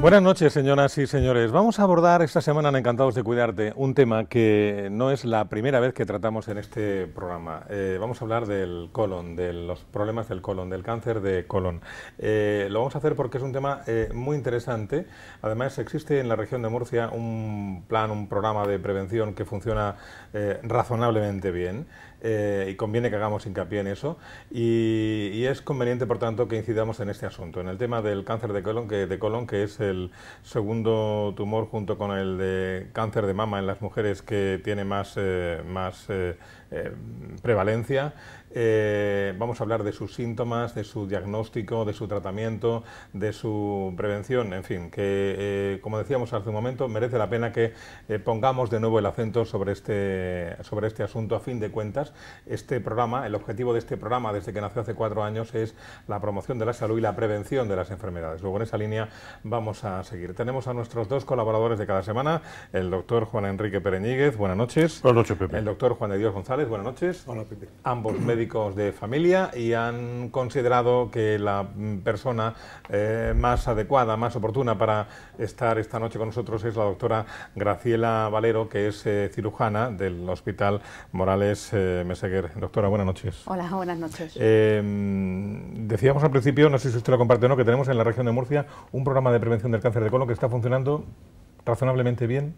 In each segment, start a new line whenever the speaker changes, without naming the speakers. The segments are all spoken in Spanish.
Buenas noches, señoras y señores. Vamos a abordar esta semana en Encantados de Cuidarte un tema que no es la primera vez que tratamos en este programa. Vamos a hablar del colon, de los problemas del colon, del cáncer de colon. Lo vamos a hacer porque es un tema muy interesante. Además, existe en la región de Murcia un plan, un programa de prevención que funciona razonablemente bien. Y conviene que hagamos hincapié en eso y es conveniente, por tanto, que incidamos en este asunto, en el tema del cáncer de colon, que es el segundo tumor junto con el de cáncer de mama en las mujeres que tiene más prevalencia. Vamos a hablar de sus síntomas, de su diagnóstico, de su tratamiento, de su prevención, en fin, que como decíamos hace un momento, merece la pena que pongamos de nuevo el acento sobre este asunto. A fin de cuentas, este programa, el objetivo de este programa desde que nació hace 4 años es la promoción de la salud y la prevención de las enfermedades. Luego en esa línea vamos a seguir. Tenemos a nuestros 2 colaboradores de cada semana, el doctor Juan Enrique Pereñíguez, buenas noches.
Buenas noches, Pepe.
El doctor Juan de Dios González, buenas noches.
Hola, Pepe.
Ambos médicos de familia y han considerado que la persona más adecuada, más oportuna para estar esta noche con nosotros es la doctora Graciela Valero, que es cirujana del Hospital Morales Meseguer. Doctora, buenas noches.
Hola, buenas noches.
Decíamos al principio, no sé si usted lo comparte o no, que tenemos en la región de Murcia un programa de prevención del cáncer de colon que está funcionando razonablemente bien,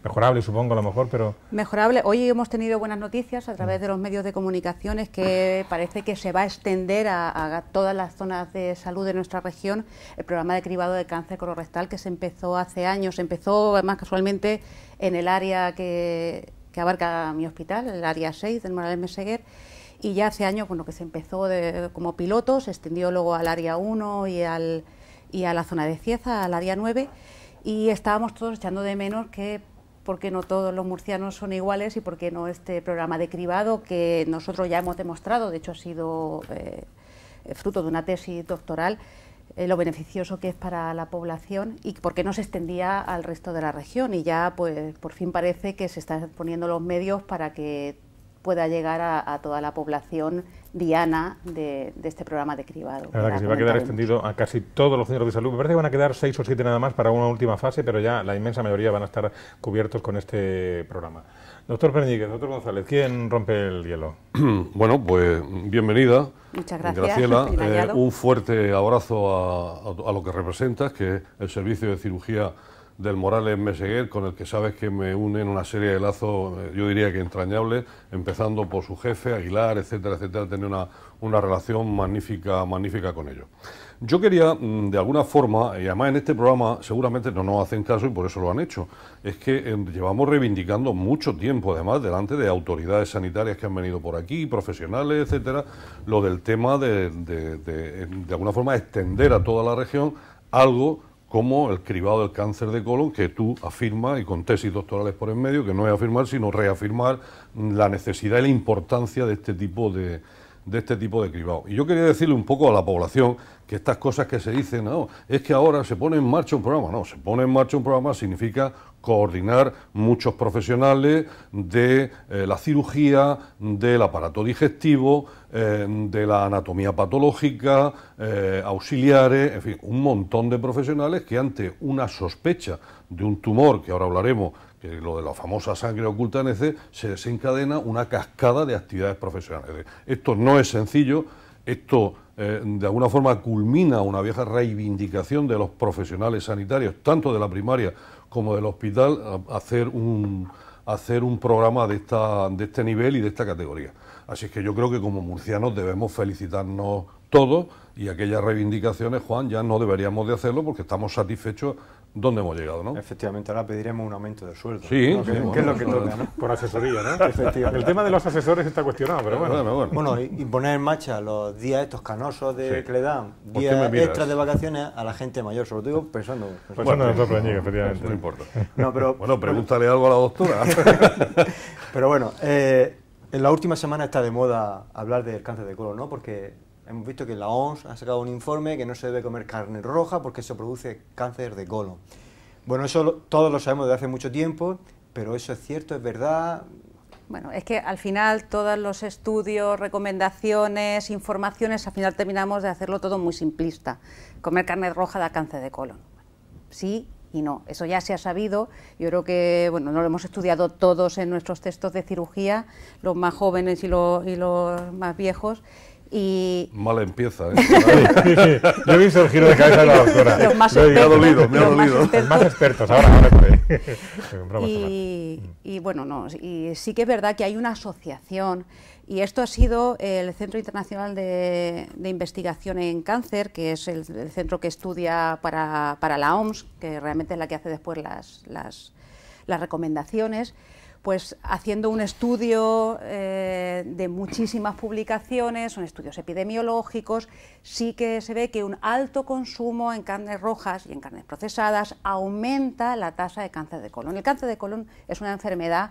mejorable supongo a lo mejor, pero...
Mejorable. Hoy hemos tenido buenas noticias a través de los medios de comunicaciones que parece que se va a extender a todas las zonas de salud de nuestra región el programa de cribado de cáncer colorectal que se empezó hace años, empezó más casualmente en el área que abarca mi hospital, el área 6 del Morales Meseguer, y ya hace años bueno, que se empezó como piloto, se extendió luego al área 1 y a la zona de Cieza, al área 9, y estábamos todos echando de menos que porque no todos los murcianos son iguales y porque no este programa de cribado que nosotros ya hemos demostrado, de hecho ha sido fruto de una tesis doctoral, lo beneficioso que es para la población y por qué no se extendía al resto de la región, y ya pues por fin parece que se están poniendo los medios para que pueda llegar a toda la población diana de este programa de cribado.
La verdad que se va a quedar extendido a casi todos los centros de salud. Me parece que van a quedar 6 o 7 nada más para una última fase, pero ya la inmensa mayoría van a estar cubiertos con este programa. Doctor Pereñíguez, doctor González, ¿quién rompe el hielo?
Bueno, pues bienvenida.
Muchas gracias,
Graciela. Un fuerte abrazo a lo que representas, que es el servicio de cirugía del Morales Meseguer, con el que sabes que me unen una serie de lazos, yo diría que entrañables, empezando por su jefe, Aguilar, etcétera, etcétera, tener una relación magnífica con ellos. Yo quería, de alguna forma, y además en este programa seguramente no nos hacen caso y por eso lo han hecho, es que llevamos reivindicando mucho tiempo, además, delante de autoridades sanitarias que han venido por aquí, profesionales, etcétera, lo del tema de alguna forma extender a toda la región algo como el cribado del cáncer de colon, que tú afirmas, y con tesis doctorales por en medio, que no es afirmar, sino reafirmar la necesidad y la importancia de este tipo de cribado. Y yo quería decirle un poco a la población que estas cosas que se dicen, no, es que ahora se pone en marcha un programa. No, se pone en marcha un programa significa coordinar muchos profesionales de la cirugía, del aparato digestivo, de la anatomía patológica, auxiliares, en fin, un montón de profesionales que ante una sospecha de un tumor, que ahora hablaremos, que lo de la famosa sangre oculta en EC, se desencadena una cascada de actividades profesionales. Esto no es sencillo, esto de alguna forma culmina una vieja reivindicación de los profesionales sanitarios, tanto de la primaria como del hospital, hacer un programa de este nivel y de esta categoría. Así es que yo creo que como murcianos debemos felicitarnos todos, y aquellas reivindicaciones, Juan, ya no deberíamos de hacerlo porque estamos satisfechos donde hemos llegado, ¿no?
Efectivamente, ahora pediremos un aumento del sueldo.
Sí,
¿no?
sí,
¿Qué es lo que toca, no?
Por asesoría, ¿no?
Efectivamente.
El tema de los asesores está cuestionado, pero bueno.
Bueno, y poner en marcha los días estos canosos
Sí.
que le dan,
¿Por qué me
días
miras?
extras de vacaciones a la gente mayor, sobre todo pensando...
Bueno, doctor Pereñíguez, efectivamente.
No importa.
No, pero,
Bueno, pregúntale algo a la doctora.
pero bueno, en la última semana está de moda hablar del cáncer de colon, ¿no? Porque hemos visto que la OMS ha sacado un informe que no se debe comer carne roja porque eso produce cáncer de colon. Bueno, eso todos lo sabemos desde hace mucho tiempo, pero eso es cierto, es verdad.
Bueno, es que al final todos los estudios, recomendaciones, informaciones, al final terminamos de hacerlo todo muy simplista. Comer carne roja da cáncer de colon. sí y no. Eso ya se ha sabido. Yo creo que, bueno, no lo hemos estudiado todos en nuestros textos de cirugía, los más jóvenes y los más viejos. Y
mal empieza, ¿eh?
Yo he visto el giro de cabeza de la doctora.
Los más
me ha
expertos,
dolido, me ha dolido.
Los más expertos, ahora por ahí.
Y bueno, no, y sí que es verdad que hay una asociación, y esto ha sido el Centro Internacional de Investigación en Cáncer, que es el centro que estudia para la OMS, que realmente es la que hace después las recomendaciones, pues haciendo un estudio de muchísimas publicaciones, son estudios epidemiológicos, sí que se ve que un alto consumo en carnes rojas y en carnes procesadas aumenta la tasa de cáncer de colon. El cáncer de colon es una enfermedad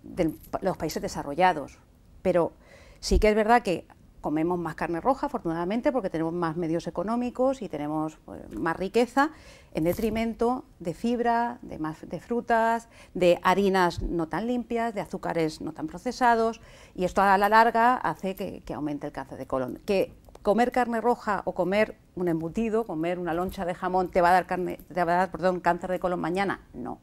de los países desarrollados, pero sí que es verdad que comemos más carne roja, afortunadamente, porque tenemos más medios económicos y tenemos más riqueza, en detrimento de fibra, de frutas, de harinas no tan limpias, de azúcares no tan procesados, y esto a la larga hace que aumente el cáncer de colon. Que comer carne roja o comer un embutido, comer una loncha de jamón, te va a dar cáncer de colon mañana, no.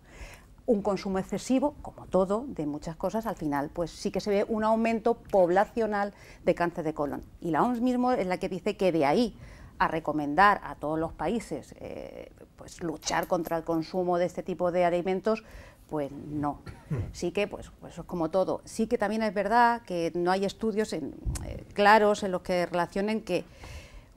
Un consumo excesivo, como todo, de muchas cosas, al final pues sí que se ve un aumento poblacional de cáncer de colon. Y la OMS mismo es la que dice que de ahí a recomendar a todos los países pues luchar contra el consumo de este tipo de alimentos, pues no. Sí que, pues es como todo. Sí que también es verdad que no hay estudios claros en los que relacionen que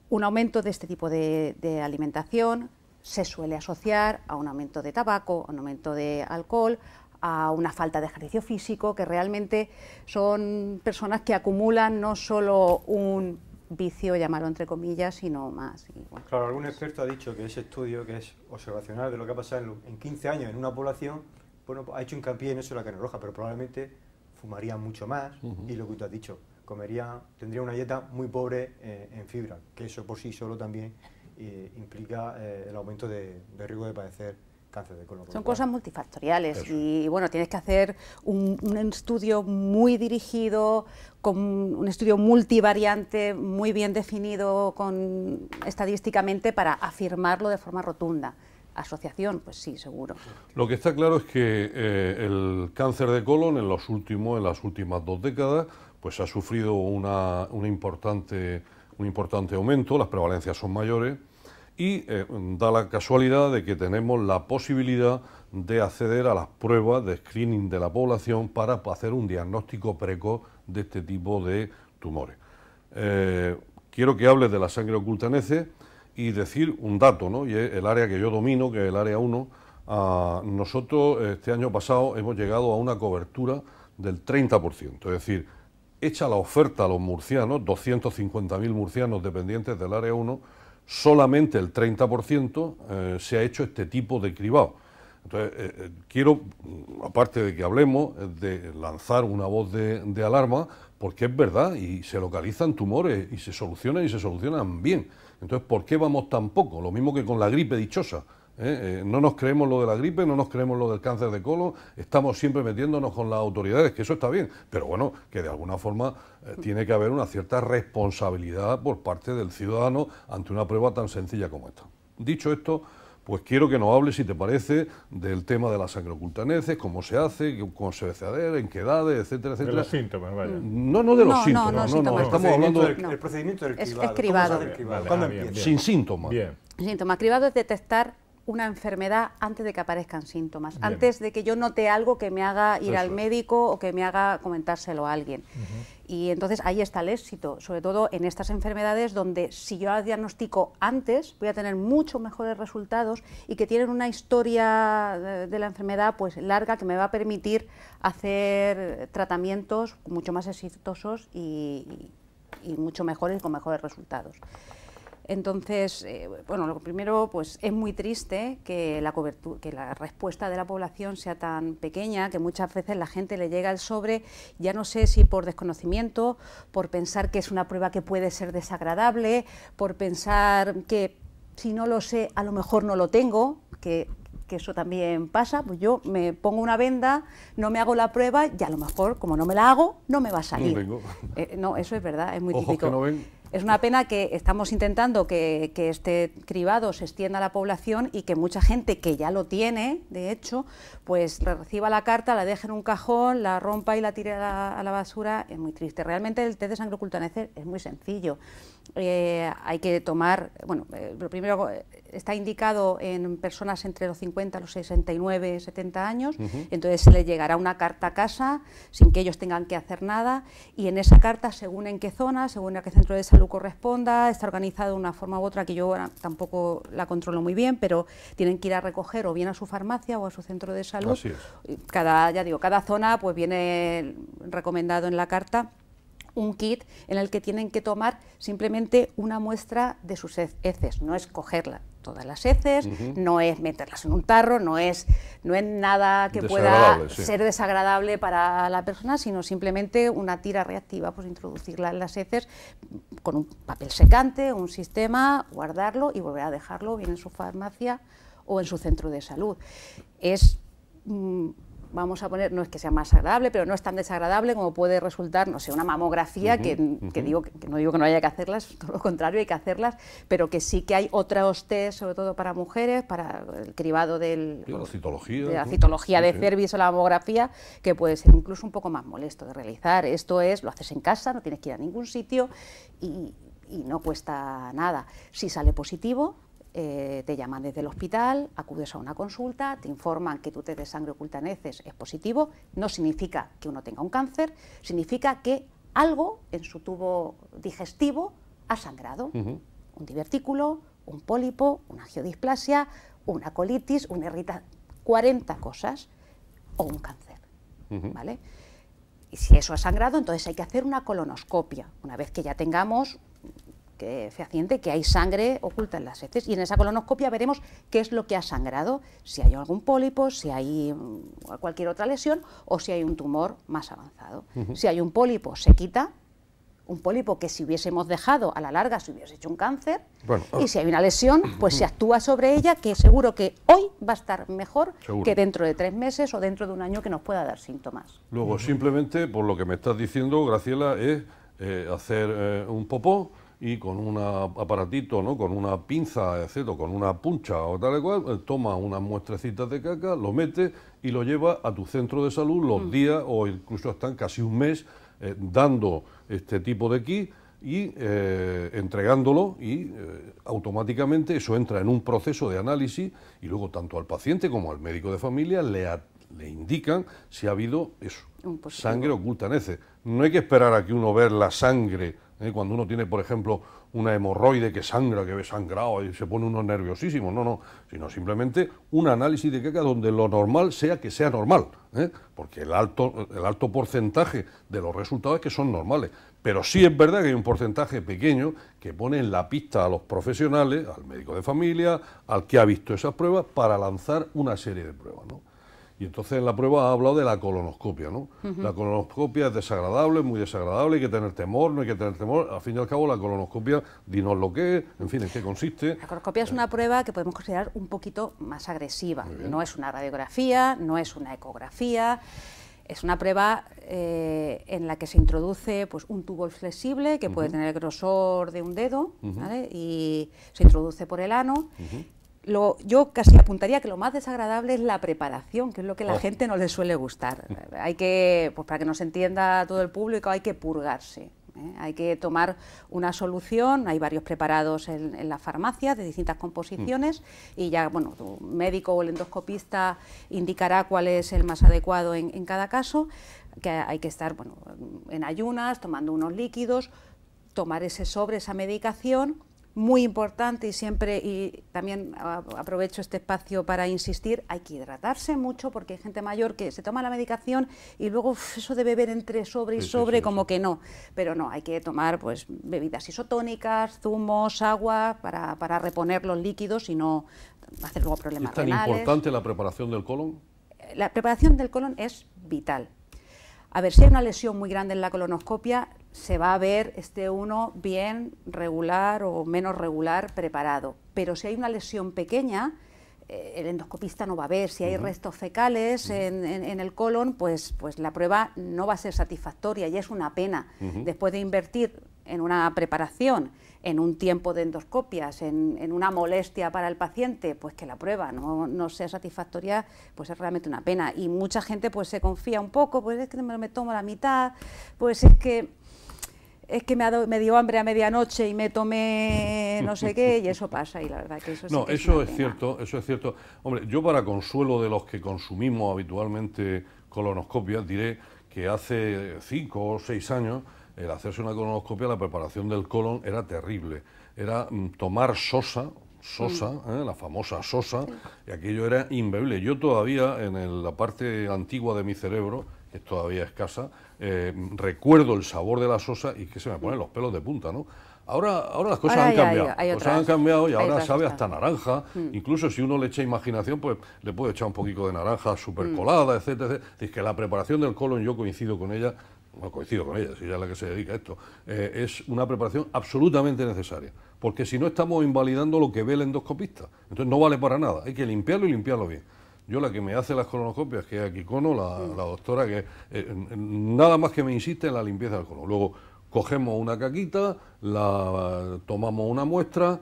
un aumento de este tipo de alimentación se suele asociar a un aumento de tabaco, a un aumento de alcohol, a una falta de ejercicio físico, que realmente son personas que acumulan no solo un vicio, llamarlo entre comillas, sino más. Y bueno,
claro, algún experto ha dicho que ese estudio, que es observacional de lo que ha pasado en 15 años en una población, bueno, ha hecho hincapié en eso de la carne roja, pero probablemente fumaría mucho más, y lo que tú has dicho, tendría una dieta muy pobre en fibra, que eso por sí solo también implica el aumento de riesgo de padecer cáncer de colon.
Son cosas multifactoriales y bueno, tienes que hacer un estudio muy dirigido, con un estudio multivariante, muy bien definido estadísticamente para afirmarlo de forma rotunda. Asociación, pues sí, seguro.
Lo que está claro es que el cáncer de colon en las últimas 2 décadas pues ha sufrido un importante aumento, las prevalencias son mayores, y da la casualidad de que tenemos la posibilidad de acceder a las pruebas de screening de la población para hacer un diagnóstico precoz de este tipo de tumores. Quiero que hables de la sangre oculta en heces y decir un dato, ¿no? Y es el área que yo domino, que es el área 1. Nosotros este año pasado hemos llegado a una cobertura del 30%, es decir, hecha la oferta a los murcianos, 250.000 murcianos dependientes del área 1, solamente el 30% se ha hecho este tipo de cribado. Entonces, quiero, aparte de que hablemos, de lanzar una voz de alarma, porque es verdad, y se localizan tumores, y se solucionan bien. Entonces, ¿por qué vamos tan poco? Lo mismo que con la gripe dichosa. No nos creemos lo de la gripe, no nos creemos lo del cáncer de colon, estamos siempre metiéndonos con las autoridades, que eso está bien, pero bueno, que de alguna forma tiene que haber una cierta responsabilidad por parte del ciudadano ante una prueba tan sencilla como esta. Dicho esto, pues quiero que nos hables, si te parece, del tema de la sangre oculta en heces, cómo se hace, cómo se debe acceder, en qué edades, etcétera, etcétera.
De los síntomas, vaya.
No de los síntomas, no, estamos hablando
del procedimiento del cribado.
Es cribado.
¿Cómo se hace el cribado?
Vale,
¿Cuándo
bien,
empieza?
sin síntomas.
Bien.
Síntoma cribado es detectar una enfermedad antes de que aparezcan síntomas,
Bien.
antes de que yo note algo que me haga ir
Eso
al
es.
médico o que me haga comentárselo a alguien. Y entonces ahí está el éxito, sobre todo en estas enfermedades donde si yo las diagnostico antes voy a tener mucho mejores resultados y que tienen una historia de la enfermedad pues larga que me va a permitir hacer tratamientos mucho más exitosos y mucho mejores y con mejores resultados. Entonces, bueno, lo primero, pues es muy triste que la respuesta de la población sea tan pequeña, que muchas veces la gente le llega el sobre, ya no sé si por desconocimiento, por pensar que es una prueba que puede ser desagradable, por pensar que si no lo sé, a lo mejor no lo tengo, que eso también pasa, pues yo me pongo una venda, no me hago la prueba y a lo mejor, como no me la hago, no me va a salir.
No tengo.
No, eso es verdad, es muy
Ojos
típico.
que no ven.
Es una pena que estamos intentando que este cribado se extienda a la población y que mucha gente que ya lo tiene, de hecho, pues reciba la carta, la deje en un cajón, la rompa y la tire a la basura. Es muy triste. Realmente el test de sangre oculta NC es muy sencillo. Hay que tomar, bueno, lo primero está indicado en personas entre los 50 a los 69, 70 años, entonces se les llegará una carta a casa sin que ellos tengan que hacer nada, y en esa carta, según en qué zona, según a qué centro de salud corresponda, está organizado de una forma u otra que yo tampoco la controlo muy bien, pero tienen que ir a recoger o bien a su farmacia o a su centro de salud.
Así es.
Cada zona pues viene recomendado en la carta un kit en el que tienen que tomar simplemente una muestra de sus heces, no es cogerla todas las heces, no es meterlas en un tarro, no es nada que pueda ser desagradable para la persona, sino simplemente una tira reactiva, pues introducirla en las heces con un papel secante, un sistema, guardarlo y volver a dejarlo bien en su farmacia o en su centro de salud. Es vamos a poner, no es que sea más agradable, pero no es tan desagradable como puede resultar, no sé, una mamografía, que no digo que no haya que hacerlas, todo lo contrario, hay que hacerlas, pero que sí que hay otros test, sobre todo para mujeres, para el cribado de la citología de cervix o la mamografía, que puede ser incluso un poco más molesto de realizar. Esto es, lo haces en casa, no tienes que ir a ningún sitio y no cuesta nada. Si sale positivo, te llaman desde el hospital, acudes a una consulta, te informan que tu test de sangre oculta en heces es positivo. No significa que uno tenga un cáncer, significa que algo en su tubo digestivo ha sangrado. Un divertículo, un pólipo, una angiodisplasia, una colitis, una irritación, 40 cosas, o un cáncer, ¿vale? Y si eso ha sangrado, entonces hay que hacer una colonoscopia, una vez que ya tengamos fehaciente que hay sangre oculta en las heces, y en esa colonoscopia veremos qué es lo que ha sangrado, si hay algún pólipo, si hay cualquier otra lesión o si hay un tumor más avanzado. Si hay un pólipo, se quita, un pólipo que si hubiésemos dejado a la larga se hubiese hecho un cáncer, y si hay una lesión, pues se actúa sobre ella, que seguro que hoy va a estar mejor que dentro de 3 meses o dentro de un año que nos pueda dar síntomas.
Luego, simplemente, por lo que me estás diciendo, Graciela, es hacer un popó, y con un aparatito, ¿no?, con una pinza, etcétera, con una puncha o tal y cual, toma unas muestrecitas de caca, lo mete y lo lleva a tu centro de salud los días, o incluso están casi un mes dando este tipo de kit y entregándolo, y automáticamente eso entra en un proceso de análisis, y luego tanto al paciente como al médico de familia le indican si ha habido eso, sangre oculta en heces. No hay que esperar a que uno vea la sangre, cuando uno tiene, por ejemplo, una hemorroide que sangra, que ve sangrado y se pone uno nerviosísimo, no, sino simplemente un análisis de caca donde lo normal sea que sea normal, porque el alto porcentaje de los resultados es que son normales, pero sí es verdad que hay un porcentaje pequeño que pone en la pista a los profesionales, al médico de familia, al que ha visto esas pruebas, para lanzar una serie de pruebas, ¿no? Y entonces en la prueba ha hablado de la colonoscopia, ¿no? La colonoscopia es desagradable, muy desagradable, hay que tener temor, no hay que tener temor. Al fin y al cabo, la colonoscopia, dinos lo que es, en fin, en qué consiste.
La colonoscopia es una prueba que podemos considerar un poquito más agresiva. No es una radiografía, no es una ecografía. Es una prueba en la que se introduce pues, un tubo flexible que puede tener el grosor de un dedo, ¿vale? Y se introduce por el ano. Yo casi apuntaría que lo más desagradable es la preparación, que es lo que a la gente no le suele gustar. Hay que, pues para que nos entienda todo el público, hay que purgarse. Hay que tomar una solución, hay varios preparados en la farmacia de distintas composiciones, y ya, bueno, tu médico o el endoscopista indicará cuál es el más adecuado en cada caso, que hay que estar, bueno, en ayunas, tomando unos líquidos, tomar ese sobre, esa medicación. Muy importante, y también aprovecho este espacio para insistir, hay que hidratarse mucho, porque hay gente mayor que se toma la medicación y luego eso de beber entre sobre y sobre, como que no, pero no, hay que tomar pues bebidas isotónicas, zumos, agua, para reponer los líquidos y no hacer luego problemas renales.
¿Es tan importante la preparación del colon?
La preparación del colon es vital. A ver, si hay una lesión muy grande en la colonoscopia, se va a ver uno bien, regular o menos regular, preparado. Pero si hay una lesión pequeña, el endoscopista no va a ver. Si hay restos fecales en el colon, pues la prueba no va a ser satisfactoria, y es una pena. Después de invertir en una preparación, en un tiempo de endoscopias, en una molestia para el paciente, pues que la prueba no sea satisfactoria, pues es realmente una pena. Y mucha gente pues se confía un poco, pues es que me tomo la mitad, pues es que me dio hambre a medianoche y me tomé no sé qué, y eso pasa, y la verdad que eso sí que
eso
es
es
una
cierto, eso es cierto. Hombre, yo para consuelo de los que consumimos habitualmente colonoscopias, diré que hace 5 o 6 años el hacerse una colonoscopia, la preparación del colon era terrible. Era tomar sosa, la famosa sosa, y aquello era inbebible. Yo todavía, en la parte antigua de mi cerebro, que es todavía escasa, recuerdo el sabor de la sosa y que se me ponen los pelos de punta, ¿no? Ahora las cosas han cambiado, han cambiado y ahora sabe hasta naranja. Incluso si uno le echa imaginación, pues le puede echar un poquito de naranja súper colada, etcétera, etcétera. Es que la preparación del colon, yo coincido con ella, si ella es la que se dedica a esto, es una preparación absolutamente necesaria, porque si no estamos invalidando lo que ve el endoscopista, entonces no vale para nada, hay que limpiarlo y limpiarlo bien. Yo la que me hace las colonoscopias, que es Kikono, la doctora, que nada más que me insiste en la limpieza del colon. Luego cogemos una caquita, la tomamos una muestra,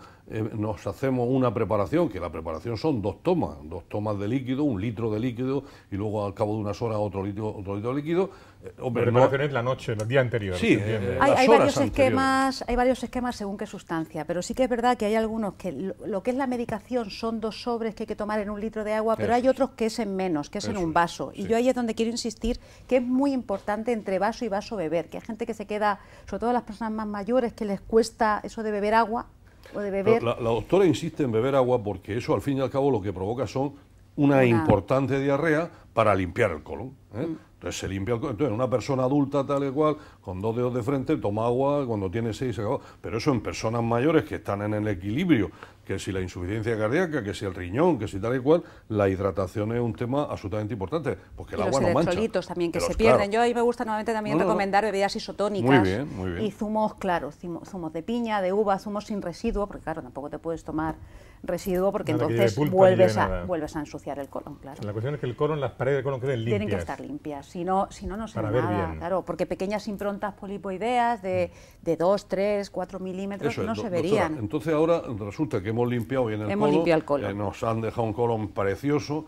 nos hacemos una preparación, que la preparación son 2 tomas de líquido, 1 litro de líquido, y luego al cabo de unas horas otro litro de líquido.
La preparación es la noche, el día anterior.
Sí,
hay varios esquemas según qué sustancia, pero sí que es verdad que hay algunos que lo que es la medicación son 2 sobres que hay que tomar en 1 litro de agua, pero hay otros que es en menos, que es en un vaso. Y yo ahí es donde quiero insistir que es muy importante entre vaso y vaso beber, que hay gente que se queda, sobre todo las personas más mayores, que les cuesta eso de beber agua o de beber.
La doctora insiste en beber agua porque eso al fin y al cabo lo que provoca son una importante diarrea para limpiar el colon. Entonces se limpia el colon. Entonces una persona adulta tal y cual, con 2 dedos de frente, toma agua, cuando tiene 6 se acabó. Pero eso en personas mayores que están en el equilibrio, que si la insuficiencia cardíaca, que si el riñón, que si tal y cual, la hidratación es un tema absolutamente importante, porque el agua no mancha.
Los electrolitos también que se pierden. Yo ahí me gusta nuevamente también recomendar bebidas isotónicas.
Muy bien.
Y zumos, claro, zumos de piña, de uva, zumos sin residuo, porque claro, tampoco te puedes tomar residuo porque entonces vuelves a ensuciar el colon, claro.
La cuestión es que el colon, las paredes del colon queden limpias.
Tienen que estar limpias, si no se
para
ve
ver
nada,
bien.
claro, porque pequeñas improntas polipoideas de 2, 3, 4 milímetros no se verían.
Doctora, entonces ahora resulta que hemos limpiado bien el colon, nos han dejado un colon precioso,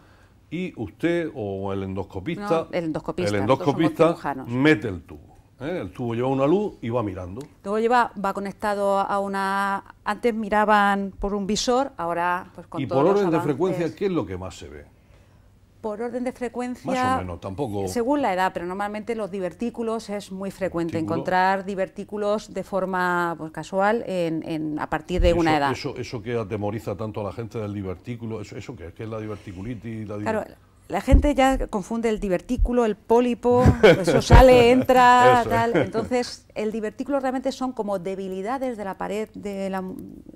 y usted o el endoscopista,
el endoscopista
mete el tubo. El tubo lleva una luz y va mirando.
Luego va conectado a una. Antes miraban por un visor, ahora pues con todos los avances.
Y por orden de frecuencia, ¿qué es lo que más se ve?
Por orden de frecuencia,
más o menos, tampoco.
Según la edad, pero normalmente los divertículos es muy frecuente encontrar divertículos de forma casual a partir de una edad.
Eso que atemoriza tanto a la gente del divertículo, ¿eso qué es? ¿Qué es la diverticulitis?
Claro, la gente ya confunde el divertículo, el pólipo, eso sale, entra, tal. Entonces, el divertículo realmente son como debilidades de la pared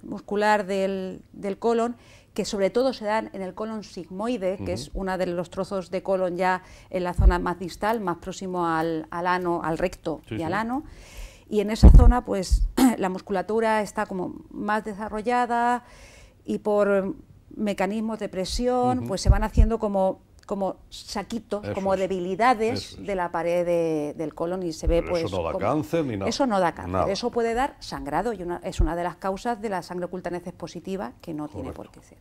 muscular del colon, que sobre todo se dan en el colon sigmoide, que es uno de los trozos de colon ya en la zona más distal, más próximo al ano, al recto y al ano. Y en esa zona, pues, la musculatura está como más desarrollada y por mecanismos de presión, pues se van haciendo como saquitos, como debilidades de la pared del colon, y se ve.
Pero
pues
eso no da cáncer ni nada.
Eso no da cáncer,
nada.
Eso puede dar sangrado, y es una de las causas de la sangre oculta neces positiva, que no tiene por qué ser.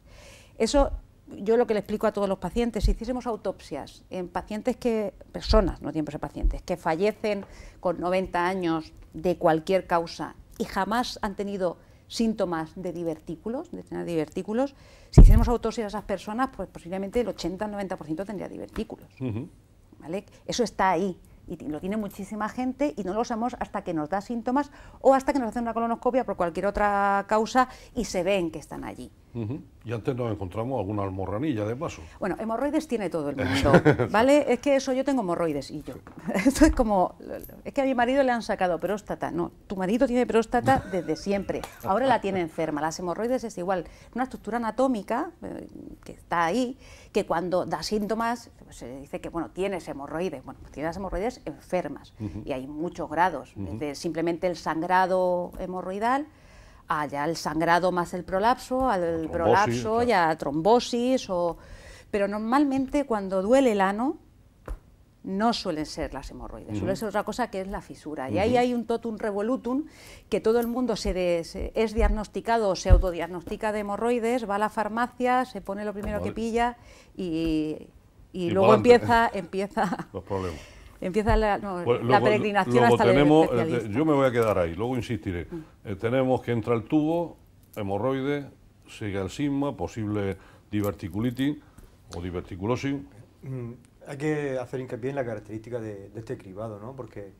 Eso yo lo que le explico a todos los pacientes: si hiciésemos autopsias en personas, no tienen por ser pacientes, que fallecen con 90 años de cualquier causa y jamás han tenido síntomas de tener divertículos, si hiciéramos autopsia a esas personas, pues posiblemente el 80 al 90% tendría divertículos. ¿Vale? Eso está ahí, y lo tiene muchísima gente, y no lo sabemos hasta que nos da síntomas o hasta que nos hacen una colonoscopia por cualquier otra causa y se ven que están allí.
Y antes nos encontramos alguna almorranilla de paso.
Bueno, hemorroides tiene todo el mundo, ¿vale? Es que yo tengo hemorroides, y yo. Esto es que a mi marido le han sacado próstata. No, tu marido tiene próstata desde siempre. Ahora la tiene enferma. Las hemorroides es igual, una estructura anatómica que está ahí, que cuando da síntomas pues se dice que, bueno, tienes hemorroides. Bueno, pues tienes las hemorroides enfermas, y hay muchos grados, desde simplemente el sangrado hemorroidal, ya el sangrado más el prolapso, al prolapso, ya trombosis, pero normalmente cuando duele el ano, no suelen ser las hemorroides, suele ser otra cosa que es la fisura. Y ahí hay un totum revolutum que todo el mundo es diagnosticado o se autodiagnostica de hemorroides, va a la farmacia, se pone lo primero que pilla y luego empieza
los problemas.
Empieza la peregrinación
luego
hasta el especialista.
yo me voy a quedar ahí, luego insistiré. Tenemos que entra el tubo, hemorroide, sigue el sigma, posible diverticulitis o diverticulosis.
Hay que hacer hincapié en la característica de este cribado, ¿no? Porque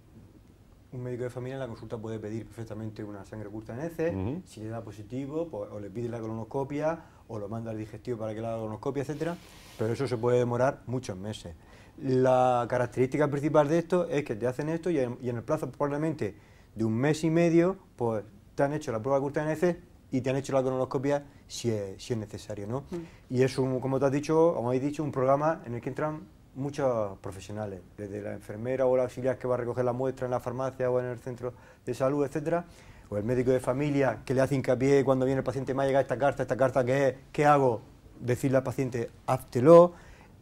un médico de familia en la consulta puede pedir perfectamente una sangre oculta en heces, si le da positivo, pues, o le pide la colonoscopia, o lo manda al digestivo para que le haga la colonoscopia, etcétera, pero eso se puede demorar muchos meses. La característica principal de esto es que te hacen esto y en el plazo probablemente de un mes y medio, pues te han hecho la prueba oculta en heces y te han hecho la colonoscopia si es necesario, ¿no? Y es, como te has dicho, como habéis dicho, un programa en el que entran muchos profesionales, desde la enfermera o la auxiliar que va a recoger la muestra en la farmacia o en el centro de salud, etcétera, o el médico de familia que le hace hincapié cuando viene el paciente, me ha llegado esta carta ¿qué es? ¿Qué hago? Decirle al paciente, háztelo,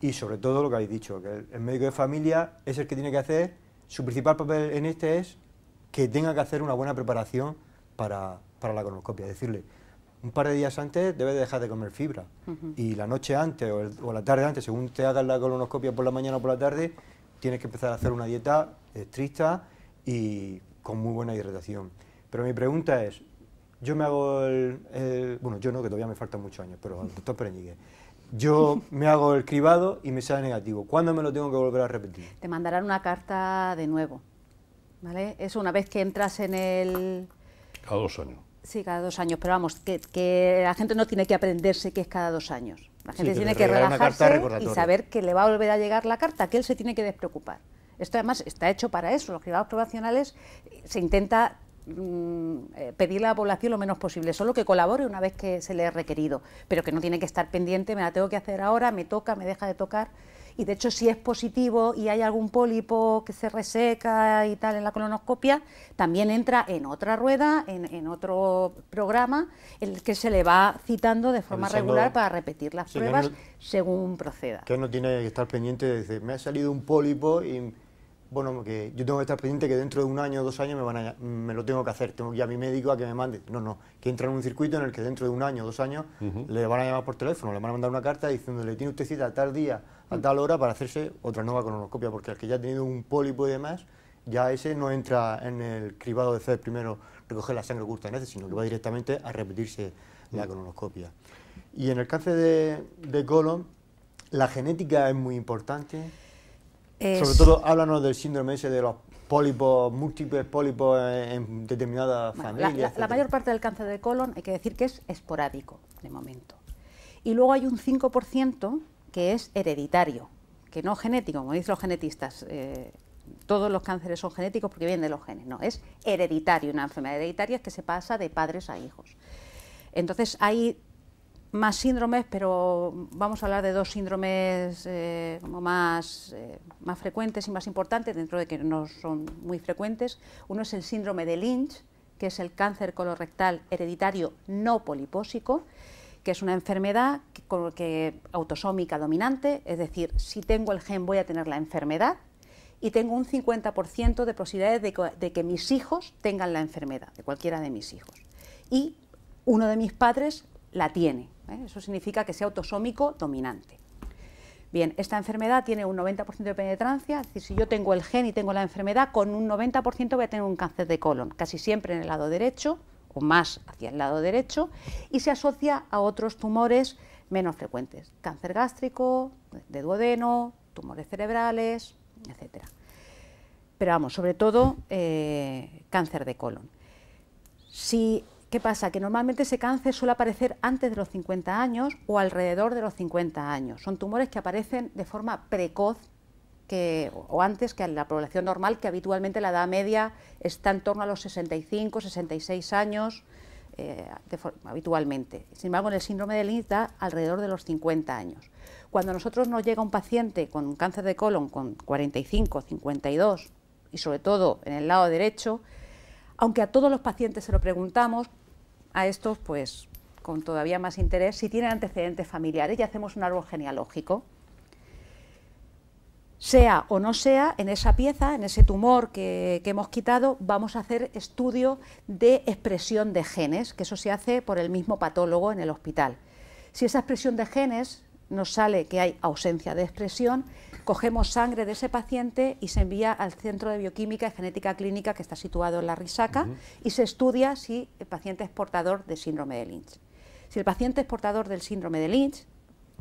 y sobre todo lo que habéis dicho, que el médico de familia es el que tiene que hacer, su principal papel en este es que tenga que hacer una buena preparación para la colonoscopia, decirle, un par de días antes debes dejar de comer fibra y la noche antes o la tarde antes, según te hagas la colonoscopia por la mañana o por la tarde, tienes que empezar a hacer una dieta estricta y con muy buena hidratación. Pero mi pregunta es, yo me hago bueno, yo no, que todavía me faltan muchos años, pero el doctor Pereñigue, yo me hago el cribado y me sale negativo, ¿cuándo me lo tengo que volver a repetir?
Te mandarán una carta de nuevo, ¿vale? Eso una vez que entras en el...
Cada 2 años.
Sí, cada 2 años, pero vamos, que la gente no tiene que aprenderse que es cada 2 años. La gente tiene que relajarse y saber que le va a volver a llegar la carta, que él se tiene que despreocupar. Esto además está hecho para eso, los cribados probacionales se intenta pedirle a la población lo menos posible, solo que colabore una vez que se le es requerido, pero que no tiene que estar pendiente, me la tengo que hacer ahora, me toca, me deja de tocar. Y de hecho, si es positivo y hay algún pólipo que se reseca y tal en la colonoscopia, también entra en otra rueda, en otro programa, en el que se le va citando de forma regular para repetir las pruebas según proceda.
Que no tiene que estar pendiente de decir, me ha salido un pólipo y, bueno, que yo tengo que estar pendiente que dentro de 1 año o 2 años me lo tengo que hacer, tengo que ir a mi médico a que me mande. No, que entra en un circuito en el que dentro de 1 año o 2 años le van a llamar por teléfono, le van a mandar una carta diciéndole, tiene usted cita a tal día, a tal hora para hacerse otra nueva colonoscopia, porque el que ya ha tenido un pólipo y demás, ya ese no entra en el cribado de hacer primero recoger la sangre oculta en heces, sino que va directamente a repetirse la colonoscopia. Y en el cáncer de colon, la genética es muy importante. Sobre todo, háblanos del síndrome ese de los pólipos, múltiples pólipos en determinadas familias.
La mayor parte del cáncer de colon hay que decir que es esporádico, de momento. Y luego hay un 5% que es hereditario, que no genético, como dicen los genetistas. Todos los cánceres son genéticos porque vienen de los genes. No, es hereditario. Una enfermedad hereditaria es que se pasa de padres a hijos. Entonces hay más síndromes, pero vamos a hablar de 2 síndromes como más frecuentes y más importantes, dentro de que no son muy frecuentes. Uno es el síndrome de Lynch, que es el cáncer colorectal hereditario no polipósico, que es una enfermedad autosómica dominante, es decir, si tengo el gen voy a tener la enfermedad y tengo un 50% de posibilidades de que mis hijos tengan la enfermedad, de cualquiera de mis hijos. Y uno de mis padres la tiene. Eso significa que sea autosómico dominante. Bien, esta enfermedad tiene un 90% de penetrancia, es decir, si yo tengo el gen y tengo la enfermedad, con un 90% voy a tener un cáncer de colon, casi siempre en el lado derecho, o más hacia el lado derecho, y se asocia a otros tumores menos frecuentes, cáncer gástrico, de duodeno, tumores cerebrales, etc. Pero vamos, sobre todo cáncer de colon. ¿Qué pasa? Que normalmente ese cáncer suele aparecer antes de los 50 años o alrededor de los 50 años. Son tumores que aparecen de forma precoz o antes que en la población normal, que habitualmente la edad media está en torno a los 65, 66 años habitualmente. Sin embargo, en el síndrome de Lynch da alrededor de los 50 años. Cuando a nosotros nos llega un paciente con cáncer de colon con 45, 52 y sobre todo en el lado derecho, aunque a todos los pacientes se lo preguntamos, a estos pues con todavía más interés si tienen antecedentes familiares y hacemos un árbol genealógico. sea o no sea, en esa pieza, en ese tumor que hemos quitado, vamos a hacer estudio de expresión de genes, que eso se hace por el mismo patólogo en el hospital. Si esa expresión de genes nos sale que hay ausencia de expresión, cogemos sangre de ese paciente y se envía al Centro de Bioquímica y Genética Clínica, que está situado en La Risaca, y se estudia si el paciente es portador del síndrome de Lynch. Si el paciente es portador del síndrome de Lynch,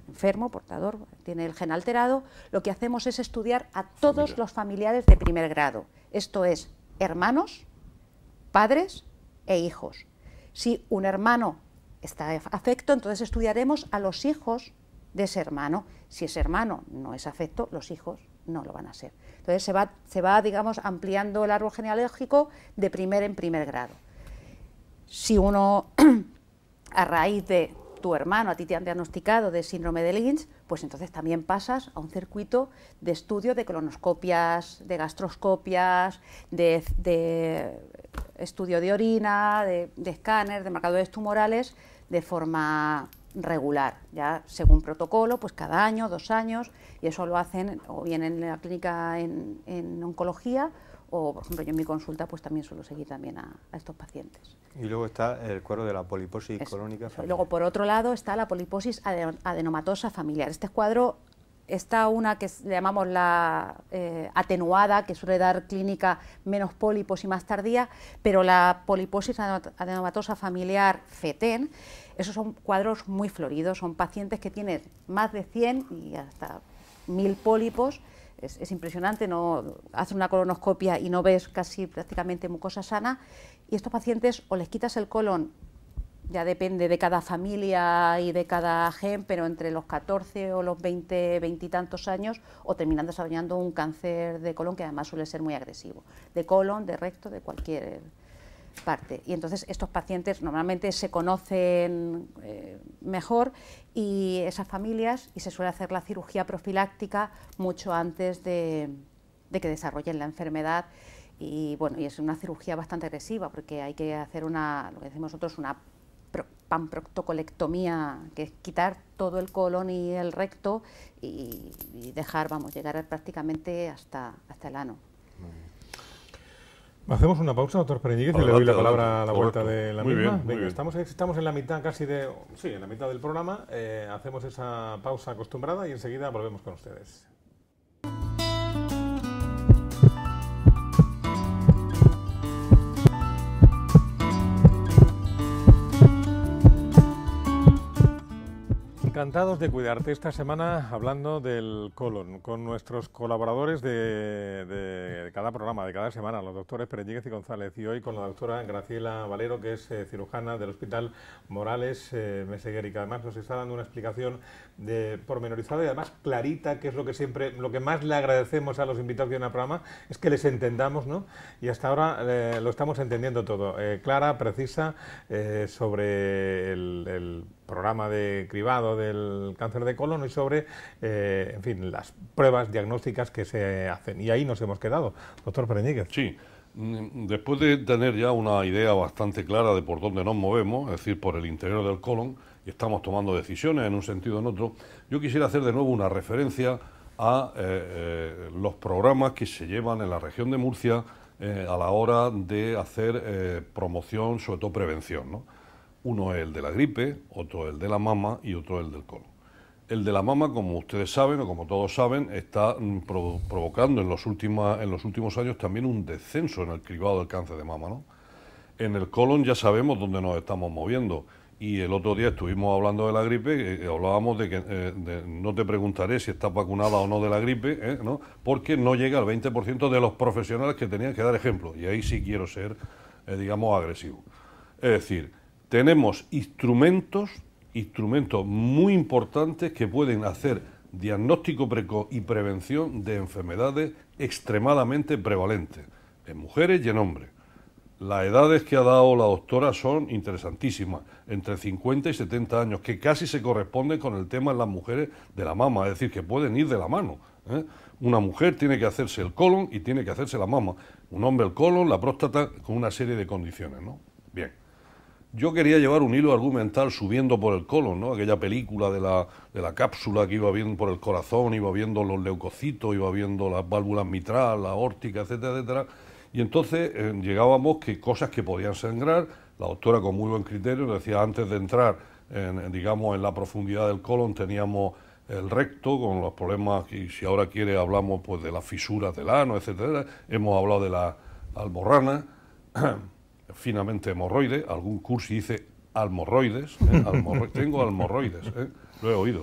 enfermo, portador, tiene el gen alterado, lo que hacemos es estudiar a todos los familiares de primer grado, esto es, hermanos, padres e hijos. Si un hermano está afecto, entonces estudiaremos a los hijos de ese hermano. Si ese hermano no es afecto, los hijos no lo van a ser. Entonces se va digamos, ampliando el árbol genealógico de primer en primer grado. Si uno, a raíz de tu hermano, a ti te han diagnosticado de síndrome de Lynch, pues entonces también pasas a un circuito de estudio de colonoscopias, de gastroscopias, de estudio de orina, de escáner, de marcadores tumorales, de forma regular, ya según protocolo, pues cada año, 2 años, y eso lo hacen o bien en la clínica en oncología, o por ejemplo yo en mi consulta pues también suelo seguir también a estos pacientes.
Y luego está el cuadro de la poliposis colónica familiar.
Luego por otro lado está la poliposis adenomatosa familiar. Este cuadro está una que le llamamos la atenuada, que suele dar clínica menos pólipos y más tardía, pero la poliposis adenomatosa familiar FETEN, esos son cuadros muy floridos, son pacientes que tienen más de 100 y hasta 1000 pólipos. Es impresionante, no haces una colonoscopia y no ves casi prácticamente mucosa sana, y estos pacientes o les quitas el colon, ya depende de cada familia y de cada gen, pero entre los 14 o los 20 y tantos años, o terminan desarrollando un cáncer de colon que además suele ser muy agresivo, de colon, de recto, de cualquier parte. Y entonces estos pacientes normalmente se conocen mejor, y esas familias, y se suele hacer la cirugía profiláctica mucho antes de que desarrollen la enfermedad. Y bueno, y es una cirugía bastante agresiva porque hay que hacer lo que decimos nosotros, una panproctocolectomía, que es quitar todo el colon y el recto y dejar, llegar prácticamente hasta el ano.
Hacemos una pausa, doctor Pereñíguez, y le doy la palabra a la vuelta de la misma.
Muy bien.
Estamos en la mitad casi en la mitad del programa. Hacemos esa pausa acostumbrada y enseguida volvemos con ustedes. Encantados de cuidarte esta semana hablando del colon con nuestros colaboradores de cada programa, de cada semana, los doctores Pereñíguez y González, y hoy con la doctora Graciela Valero, que es cirujana del Hospital Morales Meseguer, y que además nos está dando una explicación pormenorizada y además clarita, que es lo que más le agradecemos a los invitados que vienen al programa, es que les entendamos, ¿no? Y hasta ahora lo estamos entendiendo todo, clara, precisa, sobre el programa de cribado del cáncer de colon y sobre, en fin, las pruebas diagnósticas que se hacen. Y ahí nos hemos quedado. Doctor Pereñíguez.
Sí, después de tener ya una idea bastante clara de por dónde nos movemos, es decir, por el interior del colon, y estamos tomando decisiones en un sentido o en otro, yo quisiera hacer de nuevo una referencia a los programas que se llevan en la región de Murcia a la hora de hacer promoción, sobre todo prevención, ¿no? Uno es el de la gripe, otro el de la mama y otro el del colon. El de la mama, como ustedes saben, o como todos saben, está provocando en los últimos años también un descenso en el cribado del cáncer de mama, ¿no? En el colon ya sabemos dónde nos estamos moviendo, y el otro día estuvimos hablando de la gripe, hablábamos de que no te preguntaré si estás vacunada o no de la gripe, ¿no? Porque no llega al 20% de los profesionales que tenían que dar ejemplo, y ahí sí quiero ser, digamos, agresivo. Es decir, tenemos instrumentos muy importantes que pueden hacer diagnóstico precoz y prevención de enfermedades extremadamente prevalentes, en mujeres y en hombres. Las edades que ha dado la doctora son interesantísimas, entre 50 y 70 años, que casi se corresponden con el tema en las mujeres de la mama, es decir, que pueden ir de la mano, ¿eh? Una mujer tiene que hacerse el colon y tiene que hacerse la mama, un hombre el colon, la próstata, con una serie de condiciones, ¿no? Bien. yo quería llevar un hilo argumental subiendo por el colon, ¿no? Aquella película de la cápsula que iba viendo por el corazón, iba viendo los leucocitos, iba viendo las válvulas mitral, la aórtica, etcétera, etcétera. Y entonces llegábamos que cosas que podían sangrar, la doctora con muy buen criterio nos decía, antes de entrar digamos, en la profundidad del colon teníamos el recto con los problemas, y si ahora quiere hablamos pues de las fisuras del ano, etcétera. Hemos hablado de la almorrana, finamente hemorroides, algún curso dice almorroides, tengo almorroides, lo he oído.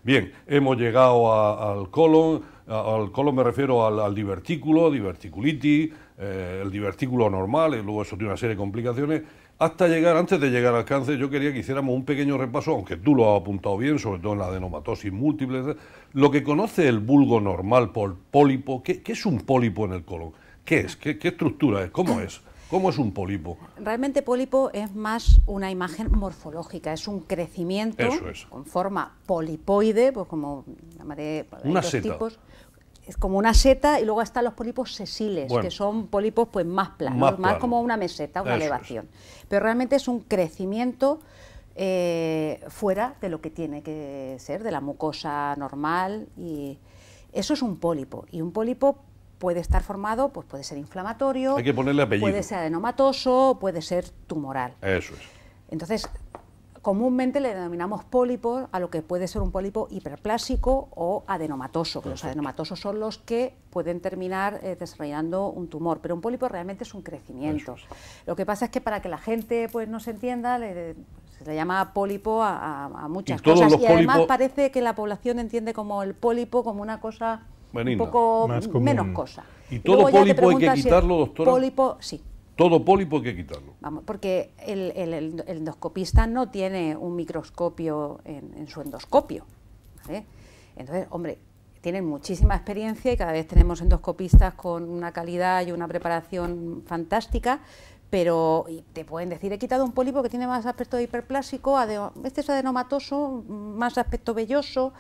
Bien, hemos llegado al colon me refiero al divertículo, diverticulitis, el divertículo normal, y luego eso tiene una serie de complicaciones, hasta llegar, antes de llegar al cáncer, yo quería que hiciéramos un pequeño repaso, aunque tú lo has apuntado bien, sobre todo en la adenomatosis múltiple, lo que conoce el vulgo normal por pólipo. ¿Qué es un pólipo en el colon? ¿Qué es? ¿Qué estructura es? ¿Cómo es? ¿Cómo es un pólipo?
Realmente pólipo es más una imagen morfológica, es un crecimiento con forma polipoide, pues como llamaré
una
dos
seta.
tipos. Es como una seta, y luego están los pólipos sesiles,
bueno,
que son pólipos pues más planos, más como una meseta, una elevación. Pero realmente es un crecimiento fuera de lo que tiene que ser, de la mucosa normal, y eso es un pólipo. Y un pólipo puede estar formado, pues puede ser inflamatorio,
hay que ponerle apellido,
puede ser adenomatoso, puede ser tumoral.
Eso es.
Entonces, comúnmente le denominamos pólipo a lo que puede ser un pólipo hiperplásico o adenomatoso. Perfecto. Los adenomatosos son los que pueden terminar desarrollando un tumor, pero un pólipo realmente es un crecimiento. Lo que pasa es que para que la gente pues no se entienda, se le llama pólipo a muchas cosas, y además parece que la población entiende como el pólipo como una cosa benigna, un poco menos cosa.
¿Y todo pólipo hay que quitarlo, doctora?
Pólipo, sí.
Todo pólipo hay que quitarlo.
Vamos, porque el endoscopista no tiene un microscopio en su endoscopio, ¿vale? Entonces, hombre, tienen muchísima experiencia y cada vez tenemos endoscopistas con una calidad y una preparación fantástica, pero te pueden decir, he quitado un pólipo que tiene más aspecto hiperplásico, este es adenomatoso, más aspecto velloso.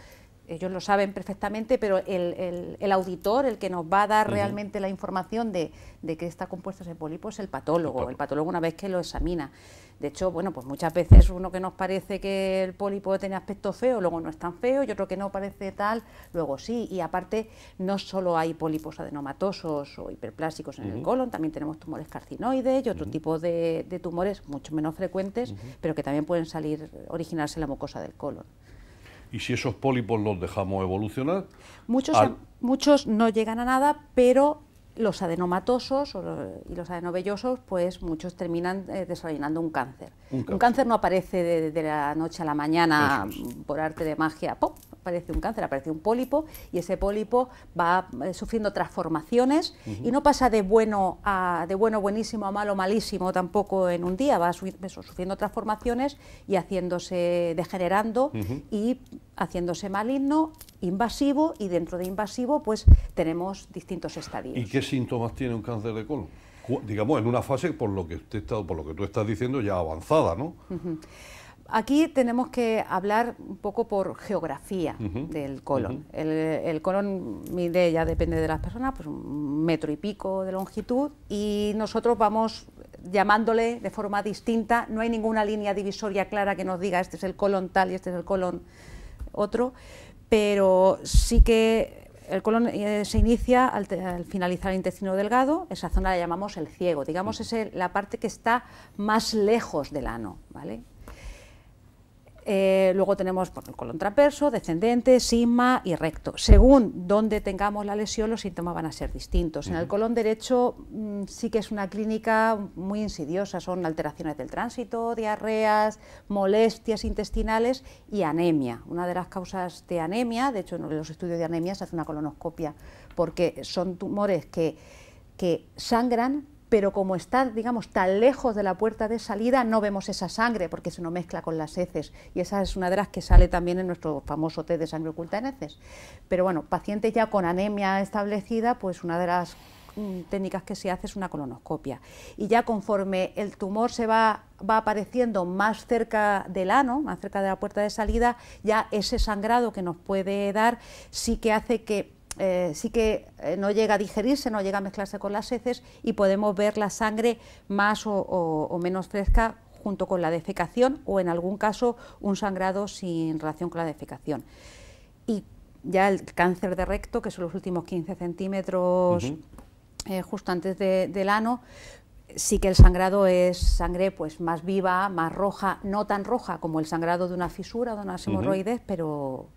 Ellos lo saben perfectamente, pero el auditor, el que nos va a dar realmente la información de que está compuesto ese pólipo, es el patólogo. El patólogo, una vez que lo examina. De hecho, bueno, pues muchas veces uno que nos parece que el pólipo tiene aspecto feo, luego no es tan feo, y otro que no parece tal, luego sí. Y aparte, no solo hay pólipos adenomatosos o hiperplásicos en el colon, también tenemos tumores carcinoides y otro tipo de tumores mucho menos frecuentes, pero que también pueden originarse en la mucosa del colon.
¿Y si esos pólipos los dejamos evolucionar?
Muchos no llegan a nada, pero los adenomatosos y los adenovellosos, pues muchos terminan desarrollando un cáncer. Un cáncer no aparece de la noche a la mañana por arte de magia, ¡pum!, aparece un cáncer, aparece un pólipo, y ese pólipo va sufriendo transformaciones y no pasa de bueno buenísimo a malo malísimo tampoco en un día, va sufriendo transformaciones y degenerando y haciéndose maligno, invasivo, y dentro de invasivo pues tenemos distintos estadios.
¿Y qué síntomas tiene un cáncer de colon? Digamos, en una fase, por lo que tú estás diciendo, ya avanzada, ¿no?
Aquí tenemos que hablar un poco por geografía del colon. El colon mide, ya depende de las personas, pues 1,5 metros de longitud, y nosotros vamos llamándole de forma distinta. No hay ninguna línea divisoria clara que nos diga este es el colon tal y este es el colon otro, pero sí que el colon se inicia al finalizar el intestino delgado. Esa zona la llamamos el ciego, digamos, es la parte que está más lejos del ano, ¿vale? Luego tenemos el colon transverso, descendente, sigma y recto. Según donde tengamos la lesión, los síntomas van a ser distintos. En el colon derecho sí que es una clínica muy insidiosa, son alteraciones del tránsito, diarreas, molestias intestinales y anemia. Una de las causas de anemia, de hecho en los estudios de anemia se hace una colonoscopia, porque son tumores que sangran, pero como está, digamos, tan lejos de la puerta de salida, no vemos esa sangre porque se nos mezcla con las heces, y esa es una de las que sale también en nuestro famoso test de sangre oculta en heces. Pero bueno, pacientes ya con anemia establecida, pues una de las técnicas que se hace es una colonoscopia, y ya conforme el tumor se va apareciendo más cerca del ano, más cerca de la puerta de salida, ya ese sangrado que nos puede dar sí que hace que no llega a digerirse, no llega a mezclarse con las heces, y podemos ver la sangre más o menos fresca junto con la defecación o en algún caso un sangrado sin relación con la defecación. Y ya el cáncer de recto, que son los últimos 15 centímetros justo antes del ano, sí que el sangrado es sangre pues más viva, más roja, no tan roja como el sangrado de una fisura o de unas hemorroides, pero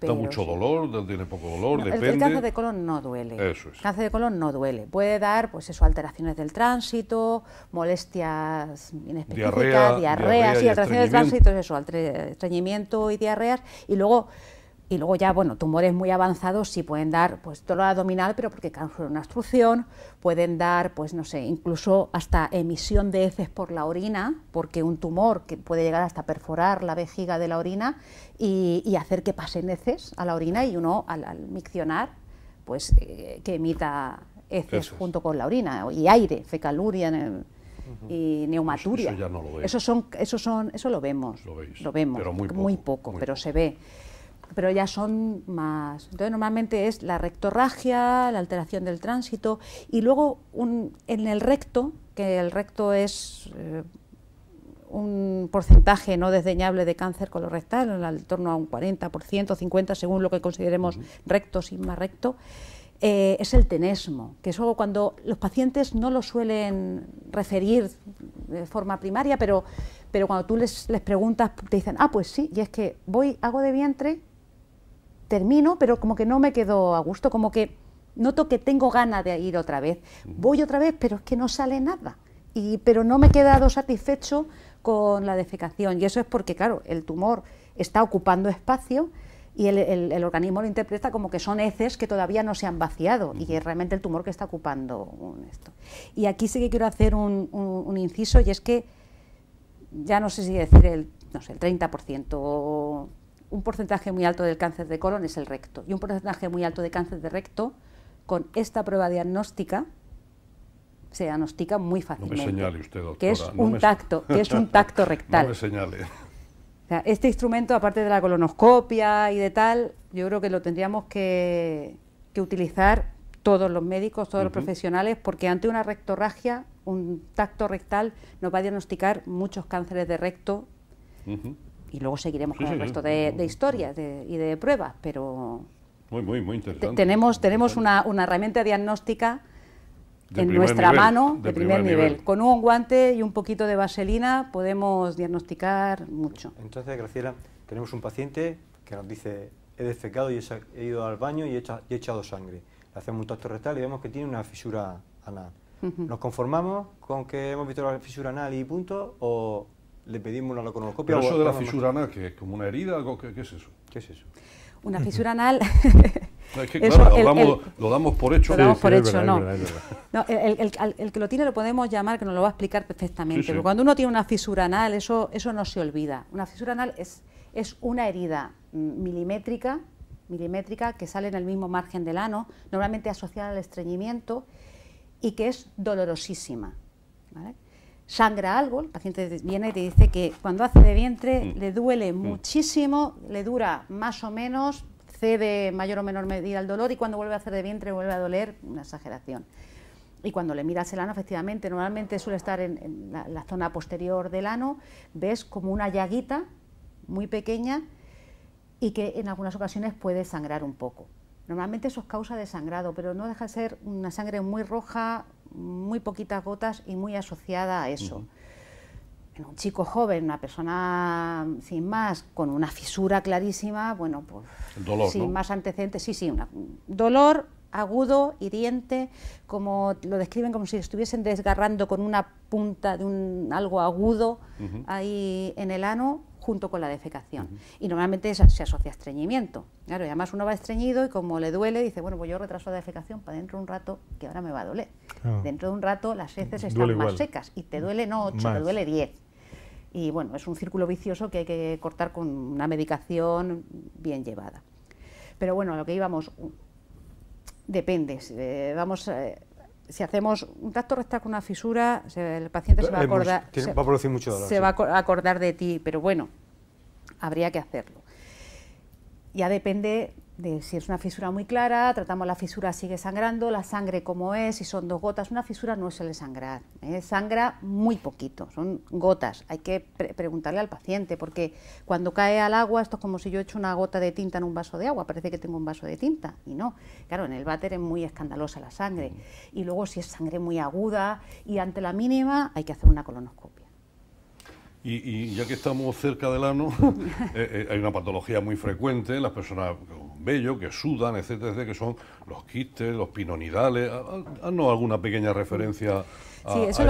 da mucho dolor, tiene poco dolor,
no,
depende.
El cáncer de colon no duele.
Eso es.
El cáncer de colon no duele. Puede dar, pues eso, alteraciones del tránsito, molestias inespecíficas, diarrea, sí, alteraciones del tránsito, es eso, estreñimiento y diarreas, y luego ya, bueno, tumores muy avanzados sí pueden dar, pues, dolor abdominal, pero porque causan una obstrucción, pueden dar, pues, no sé, incluso hasta emisión de heces por la orina, porque un tumor que puede llegar hasta perforar la vejiga de la orina y hacer que pasen heces a la orina y uno, al miccionar, pues, que emita heces junto con la orina, y aire, fecaluria, y neumaturia.
Eso ya no lo veo.
Eso lo vemos, lo vemos,
pero
muy poco, pero se ve. Pero ya son más. Entonces, normalmente es la rectorragia, la alteración del tránsito, y luego en el recto, que el recto es un porcentaje no desdeñable de cáncer colorectal, en torno a un 40%, 50%, según lo que consideremos recto, sin más recto, es el tenesmo, que eso cuando los pacientes no lo suelen referir de forma primaria, pero cuando tú les preguntas, te dicen, pues sí, y es que hago de vientre, termino, pero como que no me quedo a gusto, como que noto que tengo ganas de ir otra vez. Voy otra vez, pero es que no sale nada. Pero no me he quedado satisfecho con la defecación. Y eso es porque, claro, el tumor está ocupando espacio y el organismo lo interpreta como que son heces que todavía no se han vaciado y es realmente el tumor que está ocupando esto. Y aquí sí que quiero hacer un inciso, y es que ya no sé si decir el 30% o un porcentaje muy alto del cáncer de colon es el recto, y un porcentaje muy alto de cáncer de recto, con esta prueba diagnóstica, se diagnostica muy fácilmente.
No me señale usted, doctora.
Que es un tacto rectal.
No me señale.
O sea, este instrumento, aparte de la colonoscopia y de tal, yo creo que lo tendríamos que utilizar todos los médicos, todos los profesionales, porque ante una rectorragia, un tacto rectal nos va a diagnosticar muchos cánceres de recto. Y luego seguiremos con el resto de historias y de pruebas, pero
muy interesante.
Tenemos una herramienta diagnóstica en nuestra mano de primer nivel. Con un guante y un poquito de vaselina podemos diagnosticar mucho.
Entonces, Graciela, tenemos un paciente que nos dice, he defecado y he ido al baño y he echado sangre. Le hacemos un tacto rectal y vemos que tiene una fisura anal. ¿Nos conformamos con que hemos visto la fisura anal y punto, o le pedimos una colonoscopia?
Pero eso de la fisura anal, ¿qué es? ¿Como una herida? ¿Qué es eso?
¿Qué es eso?
Una fisura anal...
Es que, claro, lo damos por hecho.
Lo damos por hecho, no. No, el que lo tiene lo podemos llamar, que nos lo va a explicar perfectamente. Pero cuando uno tiene una fisura anal, eso no se olvida. Una fisura anal es una herida milimétrica que sale en el mismo margen del ano, normalmente asociada al estreñimiento, y que es dolorosísima, ¿vale? Sangra algo, el paciente viene y te dice que cuando hace de vientre le duele muchísimo, le dura más o menos, cede mayor o menor medida el dolor, y cuando vuelve a hacer de vientre vuelve a doler, una exageración. Y cuando le miras el ano, efectivamente, normalmente suele estar en la zona posterior del ano, ves como una llaguita muy pequeña y que en algunas ocasiones puede sangrar un poco. Normalmente eso es causa de sangrado, pero no deja de ser una sangre muy roja, muy poquitas gotas y muy asociada a eso. En un chico joven, una persona sin más, con una fisura clarísima, bueno, pues
dolor,
sin más antecedentes, dolor agudo, hiriente, como lo describen como si estuviesen desgarrando con una punta de algo agudo ahí en el ano, junto con la defecación. Y normalmente se asocia a estreñimiento. Claro, y además uno va estreñido y como le duele, dice, bueno, pues yo retraso la defecación para dentro de un rato, que ahora me va a doler. Dentro de un rato las heces están más secas y te duele no 8, te duele 10. Y bueno, es un círculo vicioso que hay que cortar con una medicación bien llevada. Pero bueno, a lo que íbamos, depende. Si hacemos un tacto rectal con una fisura, el paciente se va a acordar,
va a producir mucho dolor,
se va a acordar de ti, pero bueno, habría que hacerlo. Ya depende de si es una fisura muy clara, tratamos la fisura, sigue sangrando, la sangre como es, si son 2 gotas, una fisura no suele sangrar, sangra muy poquito, son gotas, hay que preguntarle al paciente, porque cuando cae al agua, esto es como si yo echo una gota de tinta en un vaso de agua, parece que tengo un vaso de tinta, y no, claro, en el váter es muy escandalosa la sangre, y luego si es sangre muy aguda, y ante la mínima hay que hacer una colonoscopia.
Y ya que estamos cerca del ano, hay una patología muy frecuente en las personas con vello, que sudan, etcétera, etcétera, que son los quistes, los pinonidales. Haznos alguna pequeña referencia a,
sí, eso es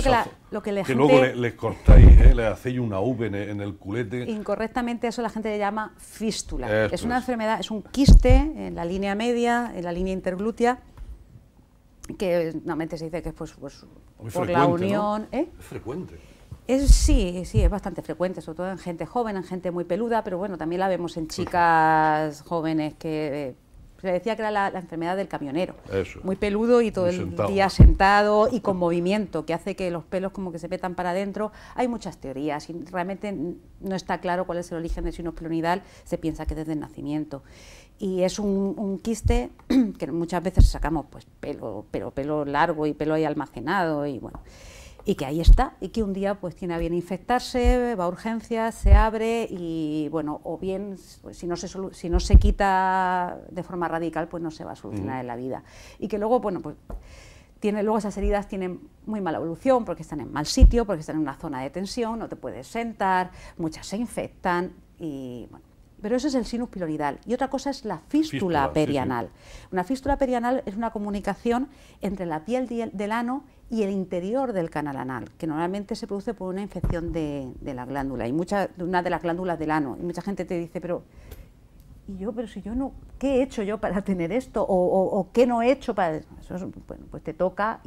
lo que la
que
gente...
luego les cortáis, le hacéis una V en el culete.
Incorrectamente eso la gente le llama fístula.
Esto
es una enfermedad, es un quiste en la línea media, en la línea interglútea, que normalmente se dice que es pues por la unión...
¿no? Es frecuente.
Sí, es bastante frecuente, sobre todo en gente joven, en gente muy peluda, pero bueno, también la vemos en chicas jóvenes que se decía que era la enfermedad del camionero. Eso. Muy peludo y todo el día sentado y con movimiento, que hace que los pelos como que se metan para adentro. Hay muchas teorías y realmente no está claro cuál es el origen del sinus pilonidal, se piensa que desde el nacimiento. Y es un quiste que muchas veces sacamos pues pelo largo y pelo ahí almacenado y bueno... Y que ahí está, y que un día pues tiene a bien infectarse, va a urgencias, se abre y bueno, o bien pues, si no se quita de forma radical, pues no se va a solucionar en la vida. Y que luego, bueno, pues luego esas heridas tienen muy mala evolución porque están en mal sitio, porque están en una zona de tensión, no te puedes sentar, muchas se infectan y bueno. Pero eso es el sinus pilonidal. Y otra cosa es la fístula perianal. Sí. Una fístula perianal es una comunicación entre la piel del ano y el interior del canal anal, que normalmente se produce por una infección de la glándula, y una de las glándulas del ano. Y mucha gente te dice, pero si yo no, ¿qué he hecho yo para tener esto? ¿O qué no he hecho para...? Eso, bueno, pues te toca,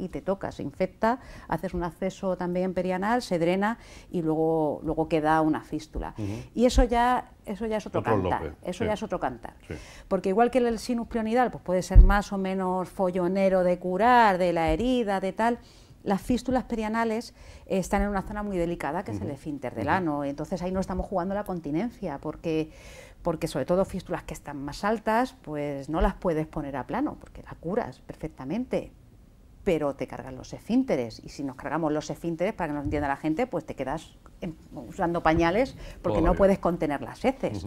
se infecta, haces un acceso también perianal, se drena y luego queda una fístula. Y eso ya es otro cantar, ya es otro cantar. Sí. Porque igual que el sinus pilonidal, pues puede ser más o menos follonero de curar, de la herida, de tal... Las fístulas perianales están en una zona muy delicada, que es el esfínter del ano, entonces ahí no estamos jugando la continencia, porque sobre todo fístulas que están más altas, pues no las puedes poner a plano, porque la curas perfectamente, pero te cargan los esfínteres, y si nos cargamos los esfínteres, para que nos entienda la gente, pues te quedas usando pañales, porque no puedes contener las heces.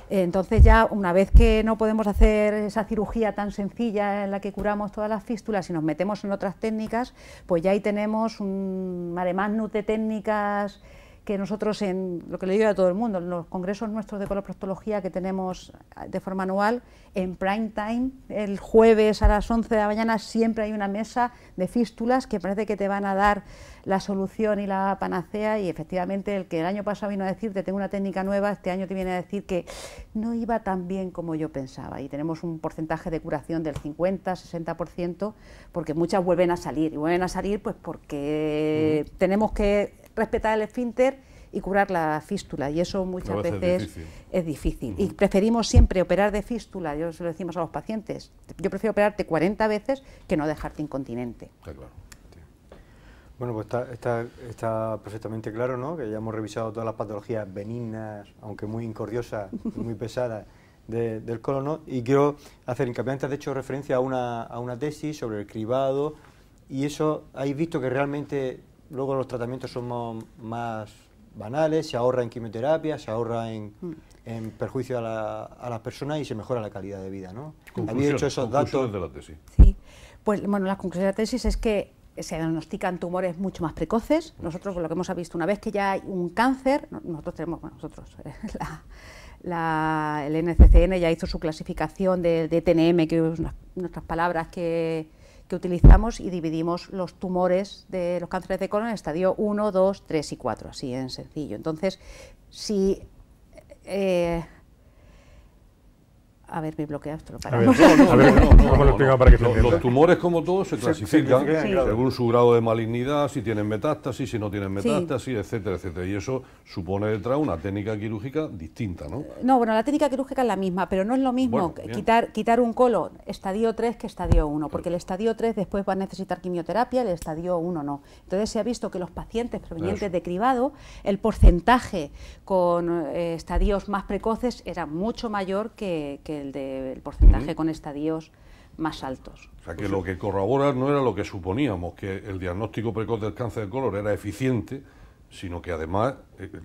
Entonces ya una vez que no podemos hacer esa cirugía tan sencilla en la que curamos todas las fístulas y nos metemos en otras técnicas, pues ya ahí tenemos un mare magnum de técnicas que nosotros, en lo que le digo a todo el mundo, en los congresos nuestros de coloproctología que tenemos de forma anual, en prime time, el jueves a las 11 de la mañana, siempre hay una mesa de fístulas que parece que te van a dar la solución y la panacea, y efectivamente el que el año pasado vino a decirte tengo una técnica nueva, este año te viene a decir que no iba tan bien como yo pensaba, y tenemos un porcentaje de curación del 50-60%, porque muchas vuelven a salir, y vuelven a salir pues porque tenemos que respetar el esfínter y curar la fístula, y eso muchas veces es difícil. Y preferimos siempre operar de fístula, yo se lo decimos a los pacientes, yo prefiero operarte 40 veces que no dejarte incontinente.
Está claro.
Bueno, pues está perfectamente claro, ¿no?, que ya hemos revisado todas las patologías benignas, aunque muy incordiosas, muy pesadas, del colon, ¿no? Y quiero hacer hincapié, antes de hecho referencia a una tesis sobre el cribado, y eso, habéis visto que realmente luego los tratamientos son más banales, se ahorra en quimioterapia, se ahorra en perjuicio a las personas y se mejora la calidad de vida, ¿no? ¿Habéis hecho esos datos?
De la tesis.
Sí, pues bueno, la conclusión de la tesis es que se diagnostican tumores mucho más precoces. Nosotros, por lo que hemos visto, una vez que ya hay un cáncer, nosotros tenemos, el NCCN ya hizo su clasificación de TNM, que es nuestras palabras que utilizamos, y dividimos los tumores de los cánceres de colon en estadio 1, 2, 3 y 4, así en sencillo. Entonces, si... A ver, me bloquea esto.
¿Cómo lo explico para que se entienda?
Los tumores, como todos, se clasifican
claro,
según su grado de malignidad, si tienen metástasis, si no tienen metástasis, etcétera, etcétera. Y eso supone detrás una técnica quirúrgica distinta, ¿no?
No, bueno, la técnica quirúrgica es la misma, pero no es lo mismo quitar un colon estadio 3 que estadio 1, porque el estadio 3 después va a necesitar quimioterapia, el estadio 1 no. Entonces se ha visto que los pacientes provenientes de cribado, el porcentaje con estadios más precoces era mucho mayor que el porcentaje con estadios más altos.
O sea, que lo que corrobora no era lo que suponíamos, que el diagnóstico precoz del cáncer de colon era eficiente, sino que además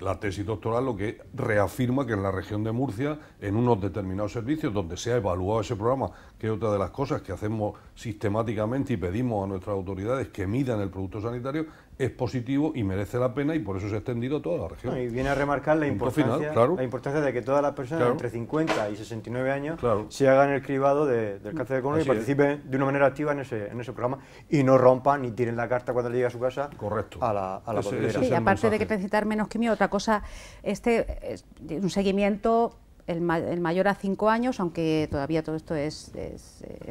la tesis doctoral lo que reafirma que en la región de Murcia, en unos determinados servicios donde se ha evaluado ese programa, que es otra de las cosas que hacemos sistemáticamente y pedimos a nuestras autoridades que midan el producto sanitario, es positivo y merece la pena, y por eso se ha extendido a toda la región.
Y viene a remarcar la importancia,
claro,
la importancia de que todas las personas
claro,
entre 50 y 69 años
claro,
se hagan el cribado del cáncer de colon y participen de una manera activa en ese programa y no rompan ni tiren la carta cuando llegue a su casa.
Correcto.
A la papelera.
Sí, y aparte de que necesitar menos quimio, otra cosa, un seguimiento, el mayor a 5 años, aunque todavía todo esto es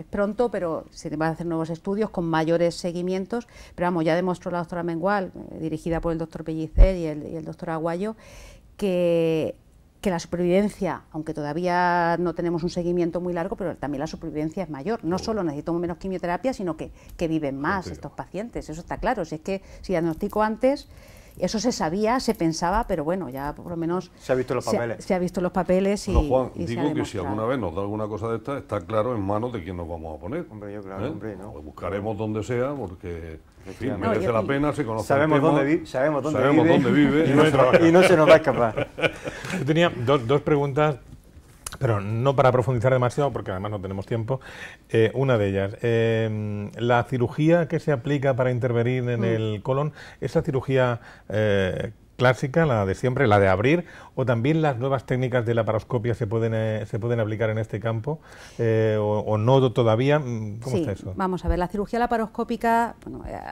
pronto, pero se van a hacer nuevos estudios con mayores seguimientos. Pero vamos, ya demostró la doctora Mengual, dirigida por el doctor Pellicer y el doctor Aguayo, que la supervivencia, aunque todavía no tenemos un seguimiento muy largo, pero también la supervivencia es mayor. No solo necesitamos menos quimioterapia, sino que viven más estos pacientes. Eso está claro. Si es que si diagnostico antes, eso se sabía, se pensaba, pero bueno, ya por lo menos
se ha visto los papeles.
Se ha visto los papeles y,
bueno, Juan,
y
digo que si alguna vez nos da alguna cosa de esta, está claro en manos de quién nos vamos a poner.
Hombre, yo claro, hombre, ¿no?
Pues buscaremos donde sea, porque en fin,
No,
merece la pena, se conoce
sabemos
el tema,
dónde vive y no se nos va a escapar.
Yo tenía dos preguntas, pero no para profundizar demasiado, porque además no tenemos tiempo. Una de ellas, la cirugía que se aplica para intervenir en el colon, ¿esa cirugía clásica, la de siempre, la de abrir, o también las nuevas técnicas de laparoscopia se pueden aplicar en este campo, o no todavía? ¿Cómo está eso?
Vamos a ver, la cirugía laparoscópica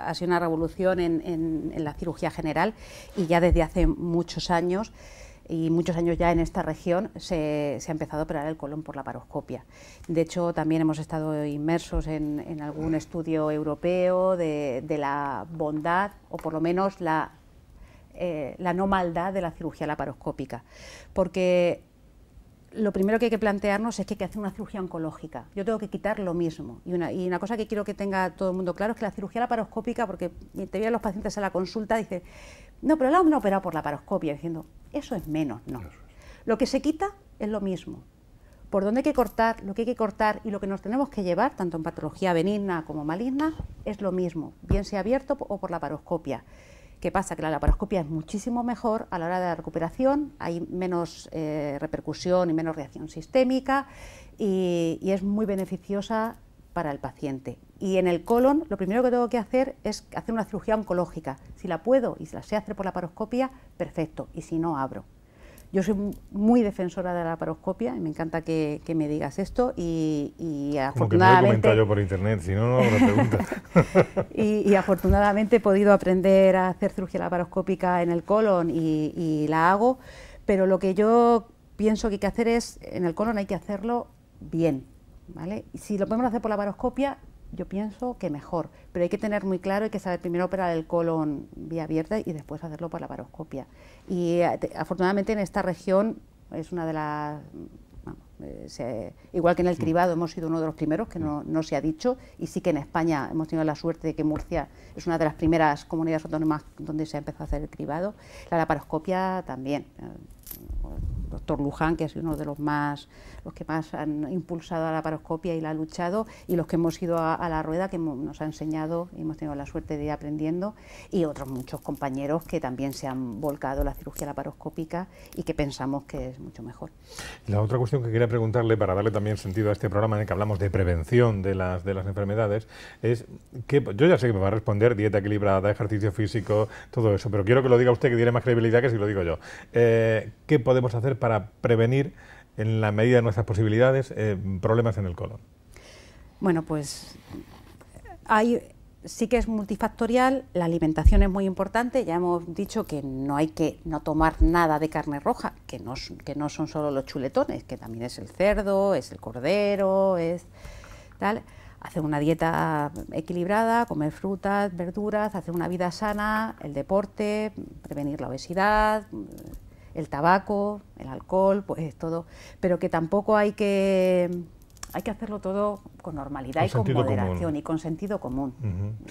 ha sido una revolución en la cirugía general, y ya desde hace muchos años, y muchos años ya en esta región se ha empezado a operar el colon por laparoscopia. De hecho, también hemos estado inmersos en algún estudio europeo de la bondad, o por lo menos la no maldad de la cirugía laparoscópica, porque lo primero que hay que plantearnos es que hay que hacer una cirugía oncológica. Yo tengo que quitar lo mismo, y una cosa que quiero que tenga todo el mundo claro es que la cirugía laparoscópica, porque te vienen los pacientes a la consulta y dicen, no, pero la han operado por laparoscopia, diciendo, eso es menos, no. Lo que se quita es lo mismo. Por dónde hay que cortar, lo que hay que cortar y lo que nos tenemos que llevar, tanto en patología benigna como maligna, es lo mismo, bien sea abierto o por laparoscopia. ¿Qué pasa? Que la laparoscopia es muchísimo mejor a la hora de la recuperación, hay menos repercusión y menos reacción sistémica, y es muy beneficiosa para el paciente. Y en el colon, lo primero que tengo que hacer es hacer una cirugía oncológica. Si la puedo y si la sé hacer por laparoscopia, perfecto, y si no, abro. Yo soy muy defensora de la laparoscopia y me encanta que me digas esto, y afortunadamente...
Como que no lo he comentado yo por internet, si no, no habrá pregunta.
y afortunadamente he podido aprender a hacer cirugía laparoscópica en el colon y la hago, pero lo que yo pienso que hay que hacer es, en el colon hay que hacerlo bien, ¿vale? Y si lo podemos hacer por laparoscopia, yo pienso que mejor, pero hay que tener muy claro, hay que saber primero operar el colon vía abierta y después hacerlo por laparoscopia. Y afortunadamente en esta región es una de las... igual que en el cribado hemos sido uno de los primeros, que no se ha dicho, y sí que en España hemos tenido la suerte de que Murcia es una de las primeras comunidades autónomas donde se ha empezado a hacer el cribado. La laparoscopia también. El doctor Luján, que es uno de los que más han impulsado a la laparoscopia y la ha luchado, y los que hemos ido a la rueda, que nos ha enseñado y hemos tenido la suerte de ir aprendiendo, y otros muchos compañeros que también se han volcado en la cirugía laparoscópica y que pensamos que es mucho mejor.
La otra cuestión que quería preguntarle, para darle también sentido a este programa en el que hablamos de prevención de las enfermedades, es que yo ya sé que me va a responder dieta equilibrada, ejercicio físico, todo eso, pero quiero que lo diga usted, que tiene más credibilidad que si lo digo yo. ¿Qué podemos hacer para prevenir, en la medida de nuestras posibilidades, problemas en el colon?
Bueno, pues sí que es multifactorial, la alimentación es muy importante, ya hemos dicho que no hay que no tomar nada de carne roja, que no son solo los chuletones, que también es el cerdo, es el cordero, es tal. Hacer una dieta equilibrada, comer frutas, verduras, hacer una vida sana, el deporte, prevenir la obesidad, el tabaco, el alcohol, pues todo, pero que tampoco hay que hacerlo todo con normalidad y con moderación común. Y con sentido común.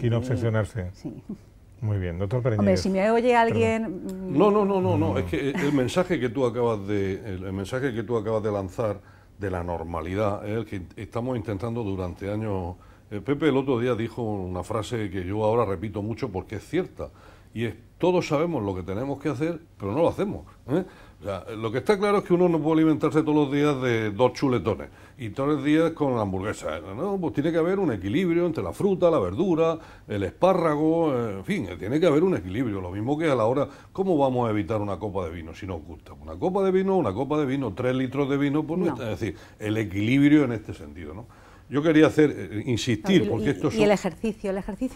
Sin obsesionarse.
Sí.
Muy bien, doctor Pereñez.
Hombre, si me oye alguien...
No, es que el mensaje que tú acabas de lanzar de la normalidad, es el que estamos intentando durante años. Pepe el otro día dijo una frase que yo ahora repito mucho porque es cierta, y es: todos sabemos lo que tenemos que hacer, pero no lo hacemos, ¿eh? O sea, lo que está claro es que uno no puede alimentarse todos los días de 2 chuletones y todos los días con hamburguesas, ¿no? Pues tiene que haber un equilibrio entre la fruta, la verdura, el espárrago, en fin, tiene que haber un equilibrio. Lo mismo que a la hora, ¿cómo vamos a evitar una copa de vino si nos gusta? Una copa de vino, 3 litros de vino, pues no. Es decir, el equilibrio en este sentido, ¿no? Yo quería insistir, porque esto
y el ejercicio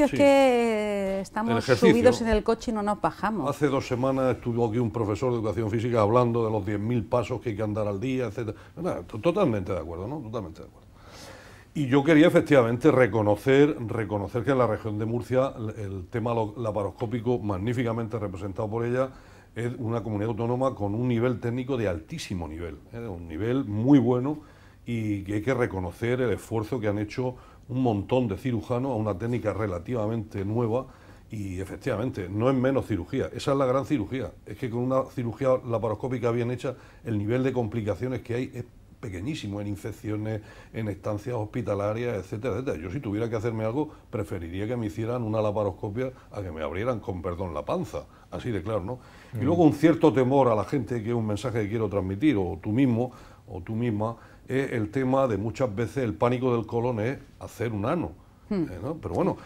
sí. Es que estamos subidos en el coche y no nos bajamos.
Hace 2 semanas estuvo aquí un profesor de educación física hablando de los 10.000 pasos que hay que andar al día, etcétera. Totalmente de acuerdo, ¿no? Totalmente de acuerdo. Y yo quería efectivamente reconocer que en la región de Murcia el tema laparoscópico, magníficamente representado por ella, es una comunidad autónoma con un nivel técnico de altísimo nivel, un nivel muy bueno, y que hay que reconocer el esfuerzo que han hecho un montón de cirujanos a una técnica relativamente nueva, y efectivamente no es menos cirugía, esa es la gran cirugía, es que con una cirugía laparoscópica bien hecha el nivel de complicaciones que hay es pequeñísimo, en infecciones, en estancias hospitalarias, etcétera, etcétera. Yo, si tuviera que hacerme algo, preferiría que me hicieran una laparoscopia a que me abrieran, con perdón, la panza, así de claro, ¿no? Y luego un cierto temor a la gente, que es un mensaje que quiero transmitir, o tú mismo, o tú misma, es el tema de muchas veces el pánico del colon es hacer un ano. ¿No? Pero bueno,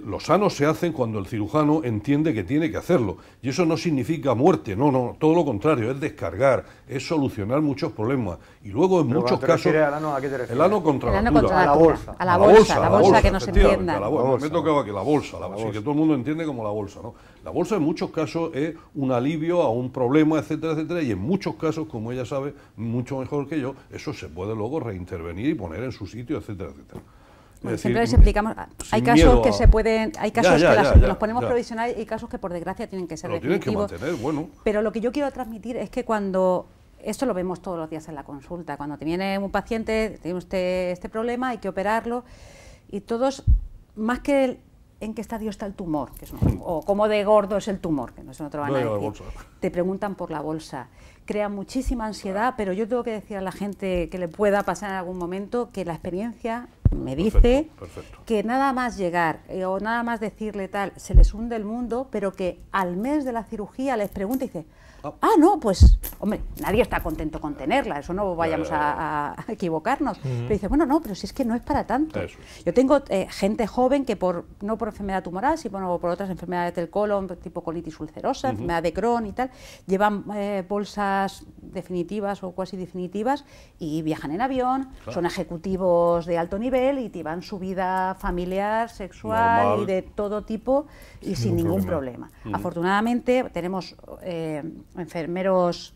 los anos se hacen cuando el cirujano entiende que tiene que hacerlo, y eso no significa muerte, no, todo lo contrario, es descargar, es solucionar muchos problemas, y luego en muchos casos
al ano, ¿a qué te refieres?
el ano contra
el
la
ano
altura,
contra la bolsa, la bolsa que nos entienda.
Me tocaba que la bolsa, así que todo el mundo entiende como la bolsa, ¿no? La bolsa en muchos casos es un alivio a un problema, etcétera, etcétera, y en muchos casos, como ella sabe mucho mejor que yo, eso se puede luego reintervenir y poner en su sitio, etcétera, etcétera.
Bueno, siempre les explicamos, hay casos que se pueden, hay casos que los ponemos provisionales, y casos que por desgracia tienen que ser definitivos.
Tienen que mantener, bueno.
Pero lo que yo quiero transmitir es que cuando, esto lo vemos todos los días en la consulta, cuando te viene un paciente, tiene usted este problema, hay que operarlo, y todos, más que en qué estadio está el tumor, que es o cómo de gordo es el tumor, que no se lo van a decir, te preguntan por la bolsa. Crea muchísima ansiedad, pero yo tengo que decir a la gente que le pueda pasar en algún momento que la experiencia me dice que nada más llegar o nada más decirle tal, se les hunde el mundo, pero que al mes de la cirugía les pregunta y dice: no, pues, hombre, nadie está contento con tenerla, eso no vayamos a equivocarnos. Pero dice, bueno, no, pero si es que no es para tanto. Yo tengo gente joven que no por enfermedad tumoral, sino por otras enfermedades del colon, tipo colitis ulcerosa, enfermedad de Crohn y tal, llevan bolsas definitivas o cuasi definitivas y viajan en avión, son ejecutivos de alto nivel y llevan su vida familiar, sexual normal, y de todo tipo y sin ningún problema. Afortunadamente tenemos enfermeros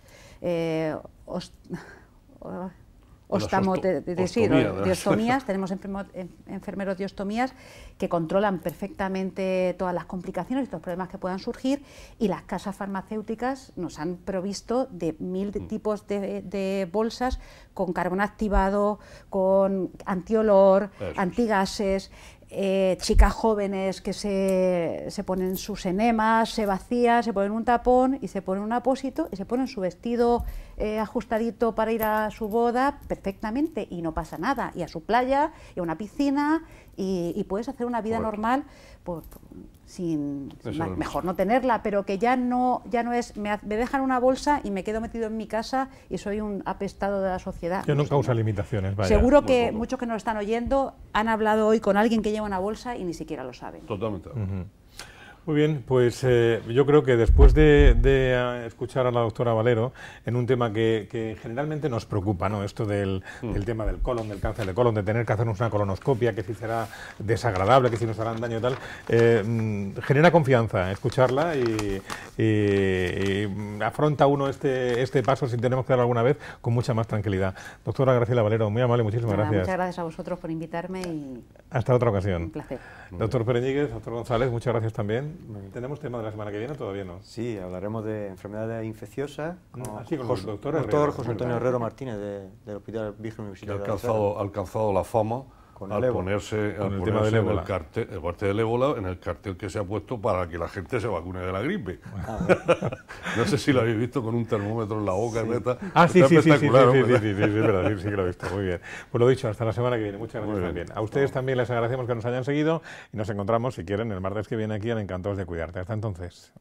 diostomías, tenemos enfermeros diostomías que controlan perfectamente todas las complicaciones y los problemas que puedan surgir, y las casas farmacéuticas nos han provisto de 1000 tipos de bolsas con carbón activado, con antiolor, antigases. Chicas jóvenes que se ponen sus enemas, se vacían, se ponen un tapón y se ponen un apósito y se ponen su vestido ajustadito para ir a su boda perfectamente y no pasa nada, y a su playa y a una piscina, y puedes hacer una vida normal mejor no tenerla, pero que ya no es me dejan una bolsa y me quedo metido en mi casa y soy un apestado de la sociedad.
Que no causa limitaciones, vaya.
Seguro que muchos que nos están oyendo han hablado hoy con alguien que lleva una bolsa y ni siquiera lo saben.
Totalmente.
Muy bien, pues yo creo que después de escuchar a la doctora Valero en un tema que generalmente nos preocupa, ¿no? Esto del tema del colon, del cáncer de colon, de tener que hacernos una colonoscopia, que si será desagradable, que si nos harán daño y tal, genera confianza escucharla y afronta uno este paso, si tenemos que darlo alguna vez, con mucha más tranquilidad. Doctora Graciela Valero, muy amable, muchísimas gracias.
Muchas gracias a vosotros por invitarme y
hasta otra ocasión.
Un placer.
Doctor Pereñíguez, doctor González, muchas gracias también. ¿Tenemos tema de la semana que viene o todavía no?
Sí, hablaremos de enfermedades infecciosas con
el doctor
José Antonio Herrero Martínez del Hospital Virgen Universitario.
Ha alcanzado la fama
el ébola.
ponerse
el tema del
en
ébola.
el cartel, aparte del ébola, en el cartel que se ha puesto para que la gente se vacune de la gripe. No sé si lo habéis visto con un termómetro en la boca.
Sí.
Neta.
Sí,
Está
sí,
espectacular,
sí,
hombre.
sí, es verdad, sí que lo he visto, muy bien. Pues lo dicho, hasta la semana que viene, muchas gracias
Muy bien.
también. A ustedes también les agradecemos que nos hayan seguido y nos encontramos, si quieren, el martes que viene aquí en Encantados de Cuidarte. Hasta entonces.